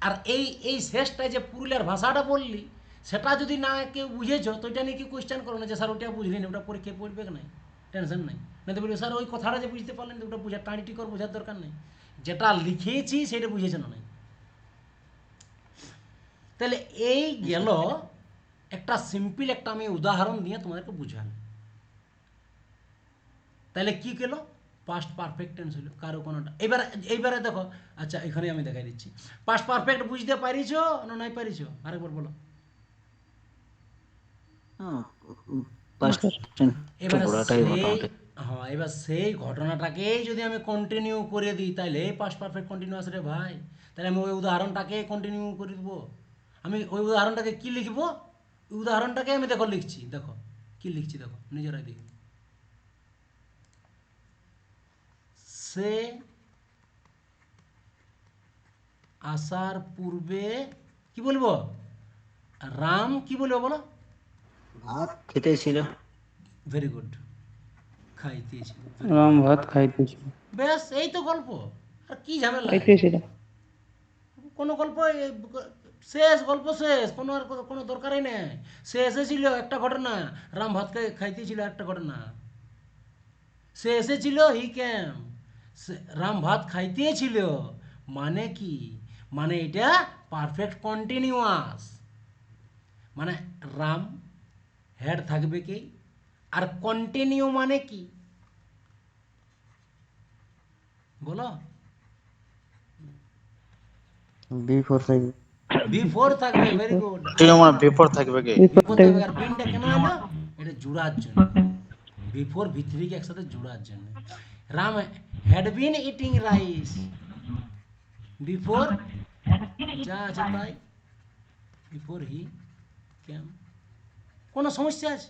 আর এই এই শেষটায় যে পুরুলিয়ার ভাষাটা বললি, সেটা যদি না কেউ বুঝেছো তো এটা নিয়ে কি কোয়েশ্চেন করো না যে স্যার ওটা বুঝলি না, ওটা পরীক্ষায় পড়বে নাই, টেনশন নাই। না তো বলবে স্যার ওই কথাটা যে বুঝতে পারলেন ওটা বুঝা, টাঁড়িটি কর, বোঝার দরকার নেই, যেটা লিখেছি সেটা বুঝেছে না নাই। তাহলে এই গেল একটা সিম্পল একটা আমি উদাহরণ দিয়ে তোমাদেরকে বুঝালাম। তাহলে কি গেল? পাস্ট পারফেক্ট টেন্স হলো কারো কোনোটা। এইবারে দেখো, আচ্ছা এখানে আমি দেখাই দিচ্ছি। পাস্ট পারফেক্ট বুঝতে পারিছো না নাই পারিছো? আরেকবার বলো। ফার্স্ট এবার পুরোটাই সেই, মোটামুটি হ্যাঁ এবার সেই ঘটনাটাকেই যদি আমি কন্টিনিউ করে দিই, তাহলে পাস্ট পারফেক্ট কন্টিনিউয়াস রে ভাই। তাহলে আমি ওই উদাহরণটাকে কন্টিনিউ করে দেবো। আমি ওই উদাহরণটাকে কি লিখবো? উদাহরণটাকে আমি দেখো লিখছি, দেখো কি লিখছি, দেখো নিজেরাই দেখো। সে আসার পূর্বে কি বলবো? রাম কি বলবো বলো? ভাত খেতেছিল। ভেরি গুড, খাইতেছিল। রাম ভাত খাইতেছিল। ব্যাস এই তো গল্প, আর কি ঝামেলা? খাইতেছিল। কোনো গল্প শেষ, গল্প শেষ, কোনো আর কোনো দরকারই নেই। সে এসেছিল একটা ঘটনা, রাম ভাত খাইতেছিল একটা ঘটনা। সে এসেছিল হি ক্যাম, রাম ভাত খাইতেছিল, মানে কি? মানে এটা পারফেক্ট কন্টিনিউয়াস, মানে রাম হেড থাকবে কি, আর কন্টিনিউ মানে কি বলো? Before saying. বিফোর থাকবে, ভেরি গুড। বিফোর থাকবে কি? বিফোর থাকবে, আর বিনটা কেন এলো? এটা জোড়ার জন্য, বিফোর ভি3 কে একসাথে জোড়ার জন্য। Ram had been eating rice before, যা আছে তাই, বিফোর হি ক্যাম। কোনো সমস্যা আছে?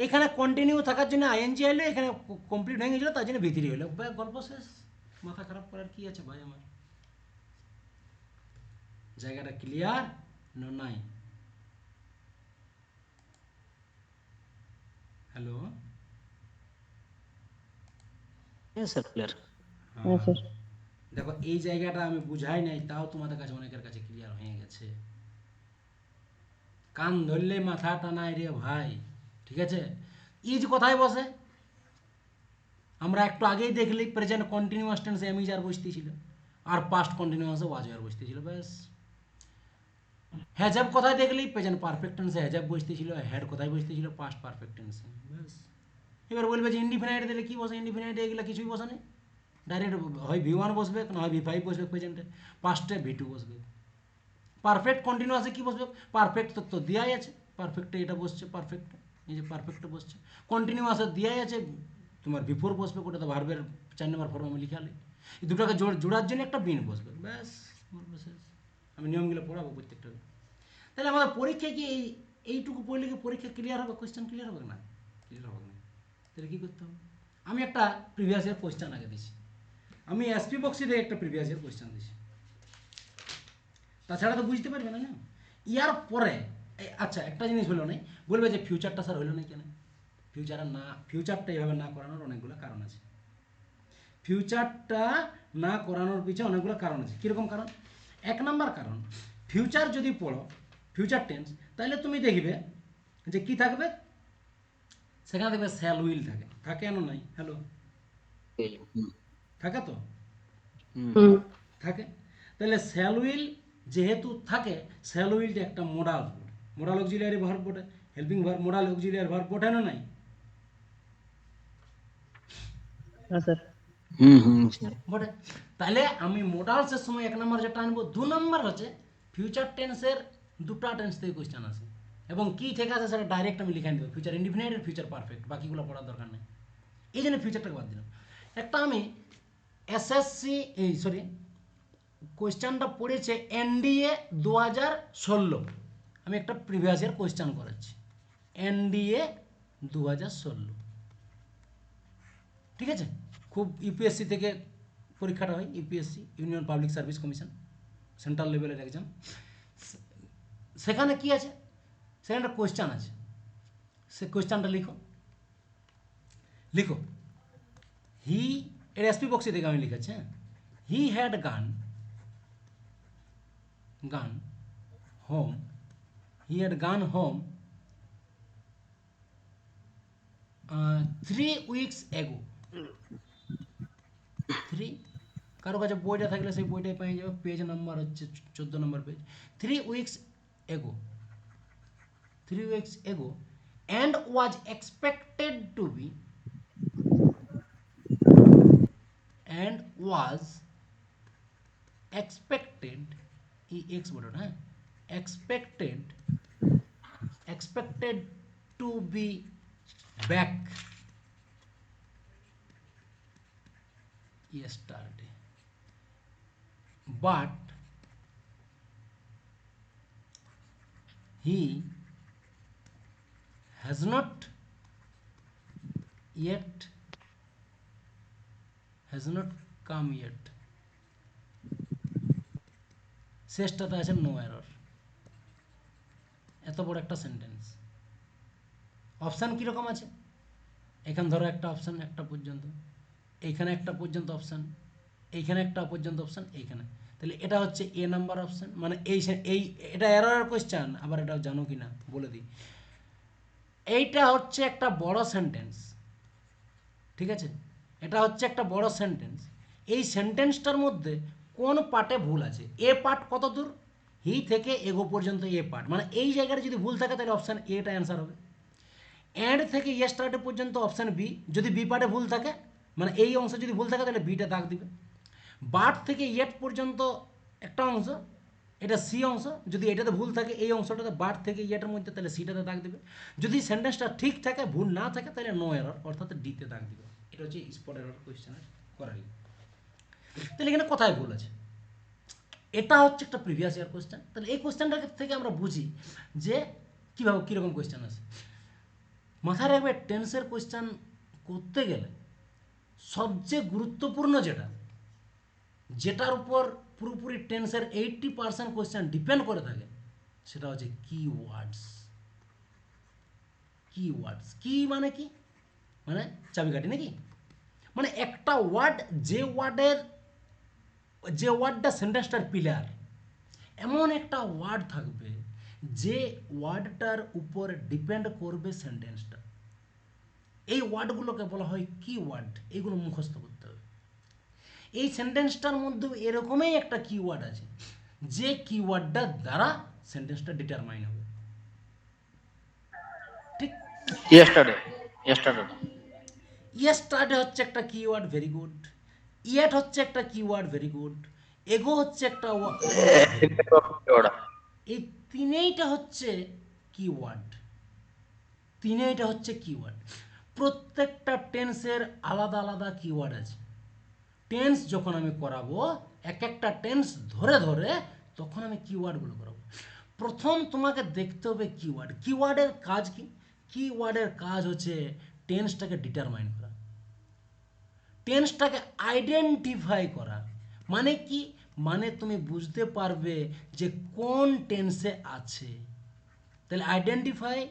এখানে কন্টিনিউ থাকার জন্য আইএনজি এলো, এখানে কমপ্লিট হয়ে গেছিলো তার জন্য ভি3 হলো, গল্প শেষ। মাথা খারাপ করার কি আছে ভাই আমার? জায়গাটা ক্লিয়ার না নাই? Hello, sir clear. হ্যাঁ স্যার। দেখো এই জায়গাটা আমি বুঝাই নাই, তাও তোমাদের কাছে অনেকের কাছে ক্লিয়ার হয়ে গেছে। কান ধরলে মাথা টানায় রে ভাই, ঠিক আছে? ইজ কোথায় বসে? আমরা একটু আগেই দেখলি প্রেজেন্ট কন্টিনিউয়াস টেন্সে এমিজ আর বসতেছিল, আর পাস্ট কন্টিনিউয়াসে ওয়াজ আর বসতেছিল, ব্যাস। হ্যাজাব কোথায় দেখলি? প্রেজেন্ট পারফেক্ট টেন্সে হ্যাজাব বসতেছিল। হেড কোথায় বসতেছিল? পাস্ট পারফেক্ট টেন্সে, ব্যাস। এবার বলবে যে ইনডিফিনাইট দিলে কি বসে? ইনডিফিনাইট এগুলো কিছুই বসে নেই, ডাইরেক্ট হয় ভি1 বসবে, না হয় ভি5 বসবে প্রেজেন্টে, পাস্টে ভি2 বসবে। পারফেক্ট কন্টিনিউয়াসে কি বসবে? পারফেক্ট তো দেওয়াই আছে, পারফেক্টে এটা বসছে, পারফেক্ট এই যে পারফেক্টে বসছে। কন্টিনিউয়াসে দেওয়াই আছে, তোমার বিফোর বসবে, ওটা তো ভার্বের 4 নম্বর ফর্ম আমি লিখালি। এই দুটোকে জোড়ার জন্য একটা বিন বসবে, ব্যাস। শেষ। আমি নিয়মগুলো পড়াবো প্রত্যেকটা। তাহলে আমাদের পরীক্ষায় কি এইটুকু পড়লে কি পরীক্ষা ক্লিয়ার হবে? কোয়েশ্চেন ক্লিয়ার হবে না? ক্লিয়ার হবে না। তাহলে কী করতে হবে? আমি একটা প্রিভিয়াস ইয়ার কোয়েশ্চেন আগে দিছি, আমি এসপি বক্সি থেকে একটা প্রিভিয়াস ইয়ার কোয়েশ্চেন দিছি, তাছাড়া তো বুঝতে পারবে না। ইয়ার পরে আচ্ছা একটা জিনিস হলো না, বলবে যে ফিউচারটা স্যার হলো না কেন? ফিউচারটা এইভাবে না করানোর অনেকগুলো কারণ আছে। ফিউচারটা না করানোর পিছনে অনেকগুলো কারণ আছে। কীরকম কারণ? 1 নম্বর কারণ, ফিউচার যদি পড়ো, ফিউচার টেন্স, তাহলে তুমি দেখবে যে কি থাকবে, সেখানে দেখবে শ্যাল উইল থাকে। থাকে কেন নাই? হ্যালো, থাকে তো? থাকে। তাহলে শ্যাল উইল যেহেতু থাকে, শ্যাল উইলটা একটা modal verb, modal auxiliary verb বটে, helping verb, modal auxiliary verb বটে না নাই? হ্যাঁ স্যার। স্যার। বটে। তাহলে আমি মোডালসের সময় 1 নম্বর যেটা আনবো, 2 নম্বর হচ্ছে ফিউচার টেন্সের দুটা টেন্স থেকে কোয়েশ্চেন আসে, এবং কি থেকে আসে সেটা ডাইরেক্ট আমি লিখে দেবো, ফিউচার ইনডিফিনাইট আর ফিউচার পারফেক্ট, বাকিগুলো পড়ার দরকার নেই। এই জন্য ফিউচারটাকে বাদ দিলাম। একটা আমি এসএসসি কোয়েশ্চেনটা পড়েছে এনডিএ 2016, আমি একটা প্রিভিয়াস ইয়ার কোয়েশ্চেন করাচ্ছি, এনডিএ 2016, ঠিক আছে? খুব ইউপিএসসি থেকে পরীক্ষাটা হয়, UPSC union public service commission, central লেভেলের এক্সাম। সেখানে কি আছে? সেখানে একটা কোয়েশ্চেন আছে, সে কোয়েশ্চেনটা লিখো। হি, এর এসপি বক্সি থেকে আমি লিখেছি, হ্যাঁ। হি হ্যাড গান হোম, হি হ্যাড গান হোম 3 weeks ago। 3, কারো কাছে বইটা থাকলে সেই বইটাই পেয়ে যাবে, পেজ নাম্বার হচ্ছে 14 নম্বর page. 3 weeks ago, 3 weeks ago, and was expected to be, and was expected, ex বড়, হ্যাঁ, expected to be back yesterday, but he has not come yet। শেষটাতে আছে নো এরর। এত বড় একটা সেন্টেন্স, অপশান কীরকম আছে? এখানে ধরো একটা অপশান, একটা পর্যন্ত, এইখানে একটা পর্যন্ত অপশান, এইখানে একটা পর্যন্ত অপশান, এইখানে। তাহলে এটা হচ্ছে এ নাম্বার অপশান, মানে এই এটা এরর কোয়েশ্চেন। আবার এটা জানো কি না বলে দিই, এইটা হচ্ছে একটা বড় সেন্টেন্স, ঠিক আছে? এটা হচ্ছে একটা বড় সেন্টেন্স। এই সেন্টেন্সটার মধ্যে কোন পার্টে ভুল আছে? এ পার্ট কত দূর? হি থেকে এগো পর্যন্ত এ পার্ট, মানে এই জায়গায় যদি ভুল থাকে তাহলে অপশান এটা অ্যান্সার হবে। অ্যান্ড থেকে ইয়েস্টারডে পর্যন্ত অপশান বি, যদি বি পার্টে ভুল থাকে, মানে এই অংশ যদি ভুল থাকে তাহলে বিটা দাগ দিবে। বাট থেকে ইয়েট পর্যন্ত একটা অংশ, এটা সি অংশ, যদি এটাতে ভুল থাকে এই অংশটাতে বাট থেকে ইয়েটের মধ্যে, তাহলে সিটাতে দাগ দিবে। যদি সেন্টেন্সটা ঠিক থাকে, ভুল না থাকে, তাহলে নো এরর, অর্থাৎ ডিতে দাগ দিবে। এটা হচ্ছে স্পট এরর কোয়েশ্চেনের করারই। তাহলে এখানে কোথায় ভুল আছে? এটা হচ্ছে একটা প্রিভিয়াস ইয়ার কোয়েশ্চেন। তাহলে এই কোয়েশ্চেনটা থেকে আমরা বুঝি যে কীভাবে কীরকম কোয়েশ্চেন আছে। মাথায় রাখবে, টেন্সের কোয়েশ্চেন করতে গেলে সবচেয়ে গুরুত্বপূর্ণ যেটার উপর পুরোপুরি টেন্সের 80% কোয়েশ্চেন ডিপেন্ড করে থাকে, সেটা হচ্ছে কিওয়ার্ডস। কি মানে কি? মানে চাবিকাঠি নাকি? মানে একটা ওয়ার্ড, যে ওয়ার্ডটা সেন্টেন্সটার পিলার, এমন একটা ওয়ার্ড থাকবে যে ওয়ার্ডটার উপর ডিপেন্ড করবে সেন্টেন্সটা। এই ওয়ার্ডগুলোকে বলা হয় কিওয়ার্ড। এইগুলো মুখস্থ করতে হবে। এই সেন্টেন্সটার মধ্যে এরকমই একটা কিওয়ার্ড আছে, যে কিওয়ার্ডটার দ্বারা সেন্টেন্সটা ডিটারমাইন হবে, ঠিক? ইয়েস্টারডে হচ্ছে একটা কিওয়ার্ড, ভেরি গুড। ইয়েট হচ্ছে একটা কিওয়ার্ড, ভেরি গুড। এগো হচ্ছে একটা এই তিনেইটা হচ্ছে কিওয়ার্ড। প্রত্যেকটা টেন্সের আলাদা আলাদা কিওয়ার্ড আছে। টেন্স যখন আমি করাবো, এক একটা টেন্স ধরে ধরে তখন আমি কিওয়ার্ডগুলো করাবো। প্রথম তোমাকে দেখতে হবে কিওয়ার্ড। কিওয়ার্ডের কাজ কি? কিওয়ার্ডের কাজ হচ্ছে টেন্সটাকে ডিটারমাইন করা। টেন্সটাকে আইডেন্টিফাই করা মানে কি, মানে তুমি বুঝতে পারবে যে কোন টেন্সে আছে। তাহলে আইডেন্টিফাইং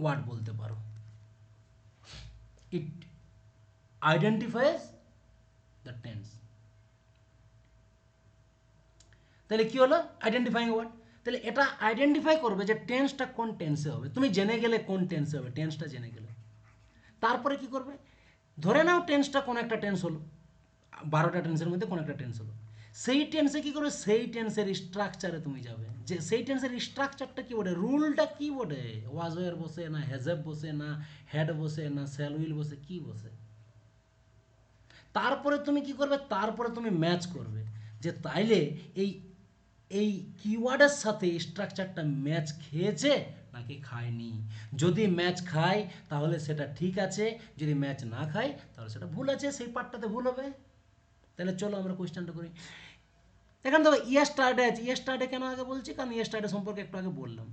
ওয়ার্ড বলতে পারো। ইট আইডেন্টিফাইজ দ্য টেন্স। তাহলে কি হলো আইডেন্টিফাইং ওয়ার্ড। তাহলে এটা আইডেন্টিফাই করবে যে টেন্সটা কোন টেন্সে হবে। তুমি জেনে গেলে কোন টেন্সে হবে, টেন্সটা জেনে গেলে তারপরে কি করবে, ধরে নাও টেন্সটা কোন একটা টেন্স হলো, 12টা টেন্সের মধ্যে কোন একটা টেন্স হলো, সেই টেন্সে কি করবে, সেই টেন্সের স্ট্রাকচারে তুমি যাবে যে সেই টেন্সের স্ট্রাকচারটা কি বলে, রুলটা কি বলে, ওয়াজ ওয়ার বসে না হ্যাজেব বসে না হ্যাড বসে না শ্যাল উইল বসে, কি বসে। তারপরে তুমি কি করবে, তারপরে তুমি ম্যাচ করবে যে তাইলে এই এই কিওয়ার্ডের সাথে স্ট্রাকচারটা ম্যাচ খেয়েছে নাকি খায়নি। যদি ম্যাচ খায় তাহলে সেটা ঠিক আছে, যদি ম্যাচ না খায় তাহলে সেটা ভুল আছে, সেই পার্টটাতে ভুল হবে। তাহলে চলো আমরা কোয়েশ্চেনটা করি। এখানে দেখো ইয়েস্টারডে আছে, ইয়েস্টারডে কেন আগে বলছি, কারণ ইয়েস্টারডে সম্পর্কে একটু আগে বললাম।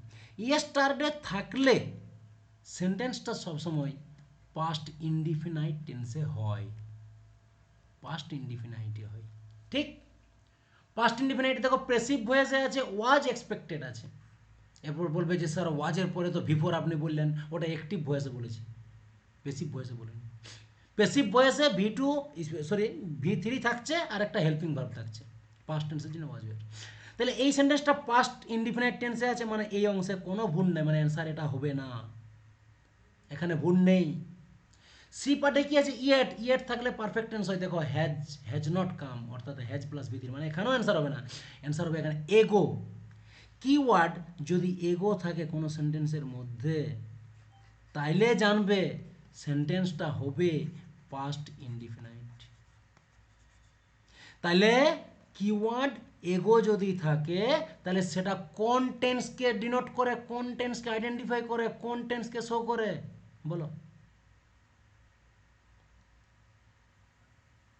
ইয়েস্টারডে থাকলে সেন্টেন্সটা সবসময় পাস্ট ইনডিফিনাইট টেন্সে হয়, পাস্ট ইনডিফিনাইটে হয়, ঠিক। পাস্ট ইনডিফিনাইট দেখো প্রেসিভ ভয়েসে আছে, ওয়াজ এক্সপেক্টেড আছে। এরপর বলবে যে স্যার ওয়াজের পরে তো বিফোর আপনি বললেন, ওটা অ্যাক্টিভ ভয়েসে বলেছি, প্যাসিভ ভয়েসে বলেন। প্যাসিভ ভয়েসে V3 থাকছে আর একটা হেল্পিং ভার্ব থাকছে, পাস্ট টেন্সের জন্য ওয়াজ ওয়ার। তাহলে এই সেন্টেন্সটা পাস্ট ইনডিফিনাইট টেন্সে আছে, মানে এই অংশে কোনো ভুল নেই, মানে অ্যান্সার এটা হবে না, এখানে ভুল নেই। সি পার্টে কি আছে, ইয়েট থাকলে পারফেক্ট টেন্স হয়। দেখো হ্যাজ নট কাম, অর্থাৎ হ্যাজ প্লাস V3, মানে এখানেও অ্যান্সার হবে না, অ্যান্সার হবে এখানে এগো। কিওয়ার্ড যদি এগো থাকে কোনো সেন্টেন্সের মধ্যে তাইলে জানবে সেন্টেন্সটা হবে পাস্ট ইনডিফিনাইট। তাহলে কিওয়ার্ড এগো যদি থাকে তাহলে সেটা কোন টেন্সকে ডিনোট করে, কোন টেন্সকে আইডেন্টিফাই করে, কোন টেন্সকে শো করে, বলো।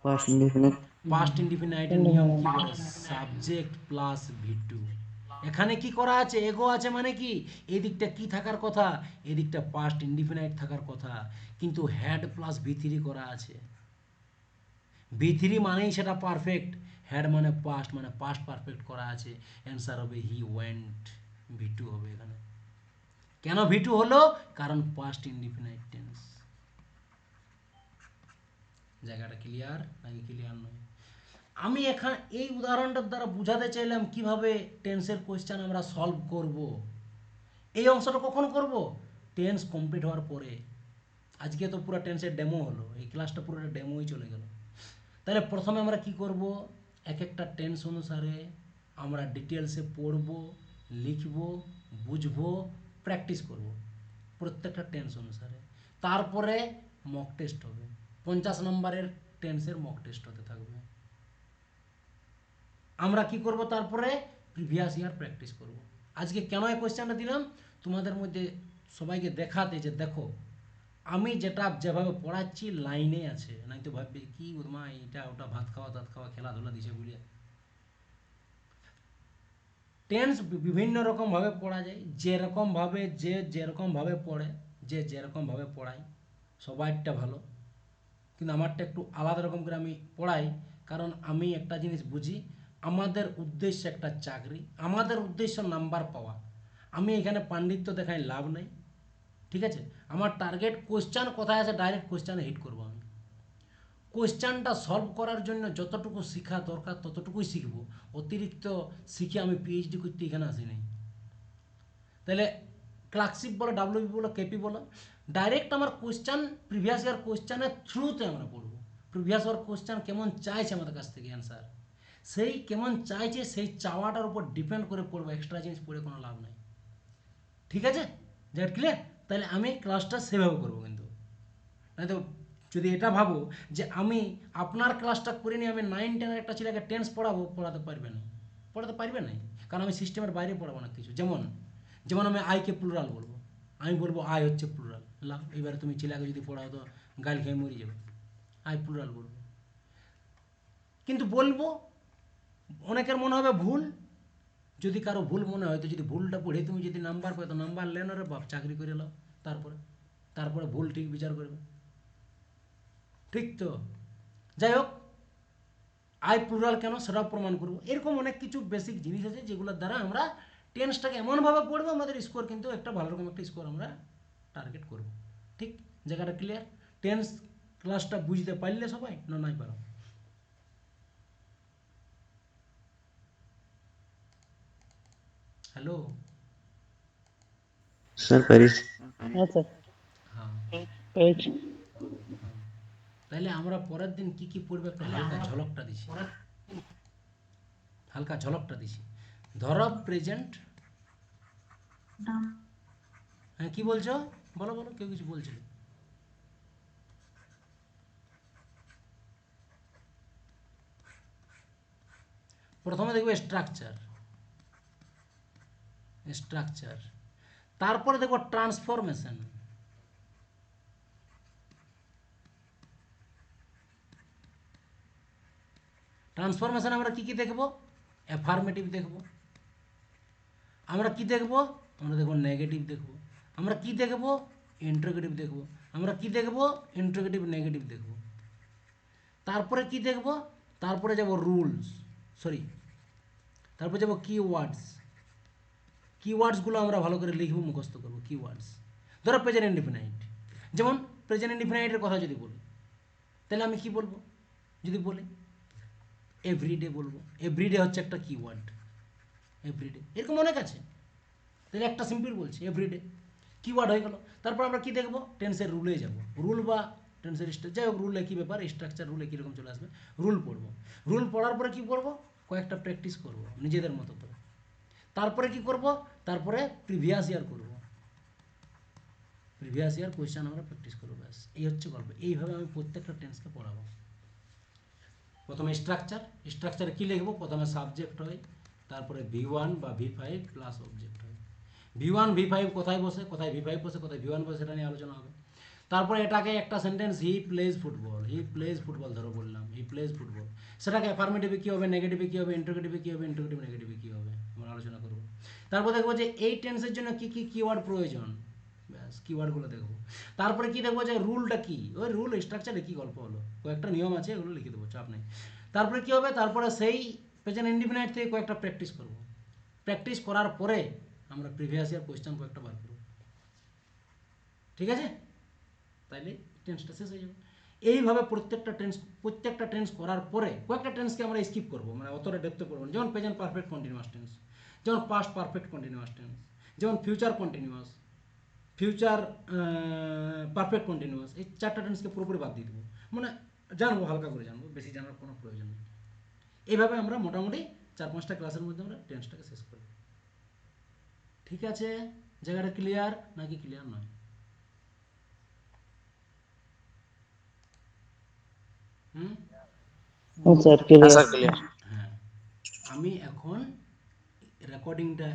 past indefinite, পাস্ট ইনডিফিনাইটের নিয়ম কি বলে, সাবজেক্ট প্লাস V2। এখানে কি করা আছে, এগো আছে, মানে কি এদিকটা কি থাকার কথা, এদিকটা পাস্ট ইনডিফিনাইট থাকার কথা, কিন্তু হ্যাড প্লাস V3 করা আছে। V3 মানেই সেটা পারফেক্ট, হ্যাড মানে পাস্ট পারফেক্ট করা আছে, অ্যান্সার হবে হি ওয়েন্ট, V2 হবে এখানে। কেন V2 হলো, কারণ পাস্ট ইনডিফিনাইট টেন্স। জায়গাটা ক্লিয়ার নাকি ক্লিয়ার নয়? আমি এখানে এই উদাহরণটার দ্বারা বুঝাতে চাইলাম কিভাবে টেন্সের কোয়েশ্চেন আমরা সলভ করব। এই অংশটা কখন করব, টেন্স কমপ্লিট হওয়ার পরে। আজকে তো পুরো টেন্সের ডেমো হলো, এই ক্লাসটা পুরো ডেমোই চলে গেল। তাহলে প্রথমে আমরা কি করব, এক একটা টেন্স অনুসারে আমরা ডিটেলসে পড়ব, লিখব, বুঝবো, প্র্যাকটিস করব প্রত্যেকটা টেন্স অনুসারে। তারপরে মক টেস্ট হবে, 50 নম্বরের টেন্সের মক টেস্ট হতে থাকবে। আমরা কি করব, তারপরে প্রিভিয়াস ইয়ার প্র্যাকটিস করব। আজকে কেন এই কোয়েশ্চেনটা দিলাম, তোমাদের মধ্যে সবাইকে দেখাতে যে দেখো আমি যেটা যেভাবে পড়াচ্ছি লাইনে আছে, নাই তো ভাববে কি মা এটা ওটা ভাত খাওয়া টাত খাওয়া খেলাধুলা দিছে বলে। টেন্স বিভিন্ন রকমভাবে পড়া যায়, যেরকমভাবে যেরকমভাবে পড়ে, যেরকমভাবে পড়ায় সবাইটা ভালো, কিন্তু আমারটা একটু আলাদা রকম করে আমি পড়াই, কারণ আমি একটা জিনিস বুঝি, আমাদের উদ্দেশ্য একটা চাকরি, আমাদের উদ্দেশ্য নাম্বার পাওয়া। আমি এখানে পাণ্ডিত্য দেখাই লাভ নাই, ঠিক আছে। আমার টার্গেট কোশ্চেন কোথায় আছে, ডাইরেক্ট কোশ্চেনে হিট করবো আমি। কোশ্চেনটা সলভ করার জন্য যতটুকু শেখা দরকার ততটুকুই শিখবো, অতিরিক্ত শিখে আমি পিএইচডি করতে এখানে আসি নাই। তাহলে ক্লার্কশিপ বলো, ডাব্লিউবি বলো, কেপি বলো, ডাইরেক্ট আমার কোশ্চেন প্রিভিয়াস ইয়ার কোশ্চেনের থ্রুতে আমরা পড়বো। প্রিভিয়াস ইয়ার কোশ্চেন কেমন চাইছে আমাদের কাছ থেকে অ্যান্সার, সেই কেমন চাইছে সেই চাওয়াটার উপর ডিপেন্ড করে পড়বো, এক্সট্রা জিনিস পড়ে কোনো লাভ নাই, ঠিক আছে। That clear? তাহলে আমি ক্লাসটা সেভাবে করবো, কিন্তু নাই তো যদি এটা ভাবো যে আমি আপনার ক্লাসটা করে নিয়ে আমি 9-10 একটা ছেলেকে টেন্স পড়াবো, পড়াতে পারবে না, কারণ আমি সিস্টেমের বাইরে পড়াবো না কিছু। যেমন আমি আইকে প্লুরাল বলবো, আমি বলবো আই হচ্ছে প্লুরাল, লাভ। এবারে তুমি ছেলেকে যদি পড়াও তো গাল খেয়ে মরে যাবে, আই প্লুরাল বলবো, কিন্তু বলবো অনেকের মনে হবে ভুল। যদি কারো ভুল মনে হয় তো যদি ভুলটা পড়ে তুমি যদি নাম্বার পাও তো নাম্বার লেন রে বাপ, চাকরি করে নাও, তারপরে তারপরে ভুল ঠিক বিচার করবে, ঠিক তো? যাই হোক, আই প্লুরাল কেন সেটাও প্রমাণ করবো। এরকম অনেক কিছু বেসিক জিনিস আছে যেগুলোর দ্বারা আমরা টেন্সটাকে এমনভাবে পড়বো আমাদের স্কোর কিন্তু একটা ভালো রকম একটা স্কোর আমরা টার্গেট করব। ঠিক, জায়গাটা ক্লিয়ার? টেন্স ক্লাসটা বুঝতে পারলে সবাই না নাই পারো? হ্যালো? Sir Paris. হ্যাঁ স্যার, হ্যাঁ, পেয়েছি। তাহলে আমরা পরের দিন কি কি পড়বে একটা হালকা ঝলকটা দিছি, হালকা ঝলকটা দিছি। ধরো প্রেজেন্ট, হ্যাঁ কি বলছো, বলো বলো, কেউ কিছু বলছিল। প্রথমে দেখবে স্ট্রাকচার, স্ট্রাকচার, তারপরে দেখবো ট্রান্সফরমেশন, ট্রান্সফরমেশন আমরা কি কি দেখব? অ্যাফার্মেটিভ দেখব, আমরা কি দেখব? আমরা দেখব নেগেটিভ দেখব, আমরা কি দেখব? ইন্টারোগেটিভ দেখব, আমরা কি দেখব? ইন্টারোগেটিভ নেগেটিভ দেখব। তারপরে কি দেখব? তারপরে যাব রুলস, সরি, তারপরে যাব কিওয়ার্ডস, কিওয়ার্ডসগুলো আমরা ভালো করে লিখব, মুখস্থ করব কিওয়ার্ডস। ধরো প্রেজেন্ট ইনডিফিনাইট, যেমন প্রেজেন্ট ইনডিফিনাইটের কথা যদি বলি, তাহলে আমি কি বলবো? যদি বলি এভরিডে বলবো, এভরিডে হচ্ছে একটা কিওয়ার্ড, এভরিডে, এরকম অনেক আছে, তাহলে একটা সিম্পল বলছি এভরিডে, কিওয়ার্ড হয়ে গেল। তারপর আমরা কি দেখবো? টেন্সের রুলে যাব, রুল বা টেন্সের যাই হোক, রুলে কী ব্যাপার, স্ট্রাকচার রুলে কীরকম চলে আসবে, রুল পড়বো। রুল পড়ার পরে কি করবো? কয়েকটা প্র্যাকটিস করব নিজেদের মতো করে। তারপরে কি করব? তারপরে প্রিভিয়াস ইয়ার করব, প্রিভিয়াস ইয়ার কোয়েশ্চেন আমরা প্র্যাকটিস করবো, ব্যাস এই হচ্ছে গল্প। এইভাবে আমি প্রত্যেকটা টেন্সকে পড়াবো। প্রথমে স্ট্রাকচার, স্ট্রাকচারে কী লিখবো? প্রথমে সাবজেক্ট হয়, তারপরে V1 বা V5 প্লাস অবজেক্ট হয়। V1 V5 কোথায় বসে, কোথায় V5 বসে, কোথায় V1 বসে, সেটা নিয়ে আলোচনা হবে। তারপরে এটাকে একটা sentence, he plays football, he plays football ধরো বললাম, হি প্লেজ ফুটবল, সেটাকে অ্যাফার্মেটিভে কী হবে, নেগেটিভে কী হবে, ইন্টারোগেটিভে কী হবে, ইন্টারোগেটিভ নেগেটিভে কী হবে, আমরা আলোচনা করব। তারপর দেখবো যে এই টেন্সের জন্য কী কী কিওয়ার্ড প্রয়োজন, ব্যাস কিওয়ার্ডগুলো দেখবো। তারপরে কি দেখবো? যে রুলটা কি, ওই রুল স্ট্রাকচারে কী গল্প হলো, কয়েকটা নিয়ম আছে, এগুলো লিখে দেবো, চাপ নেই। তারপরে কী হবে? তারপরে সেই প্রেজেন্ট ইনডিফিনাইট থেকে কয়েকটা প্র্যাকটিস করব, প্র্যাকটিস করার পরে আমরা প্রিভিয়াস ইয়ার কোয়েশ্চেন কয়েকটা বার করব, ঠিক আছে? তাইলে টেন্সটা শেষ হয়ে যাবে। এইভাবে প্রত্যেকটা টেন্স করার পরে কয়েকটা টেন্সকে আমরা স্কিপ করবো, মানে অতটা ডেপথে পড়বো না। যেমন প্রেজেন্ট পারফেক্ট কন্টিনিউয়াস টেন্স, যেমন পাস্ট পারফেক্ট কন্টিনিউয়াস টেন্স, যেমন future continuous, future perfect continuous, এই চারটা টেন্সকে পুরোপুরি বাদ দিয়ে দেবো, মানে জানবো, হালকা করে জানবো, বেশি জানার কোনো প্রয়োজন নেই। এইভাবে আমরা মোটামুটি 4-5টা ক্লাসের মধ্যে আমরা টেন্সটাকে শেষ করব, ঠিক আছে? জায়গাটা ক্লিয়ার নাকি ক্লিয়ার নয়? হুম, স্যার, হ্যাঁ ক্লিয়ার। Sir clear. হ্যাঁ, আমি এখন রেকর্ডিংটা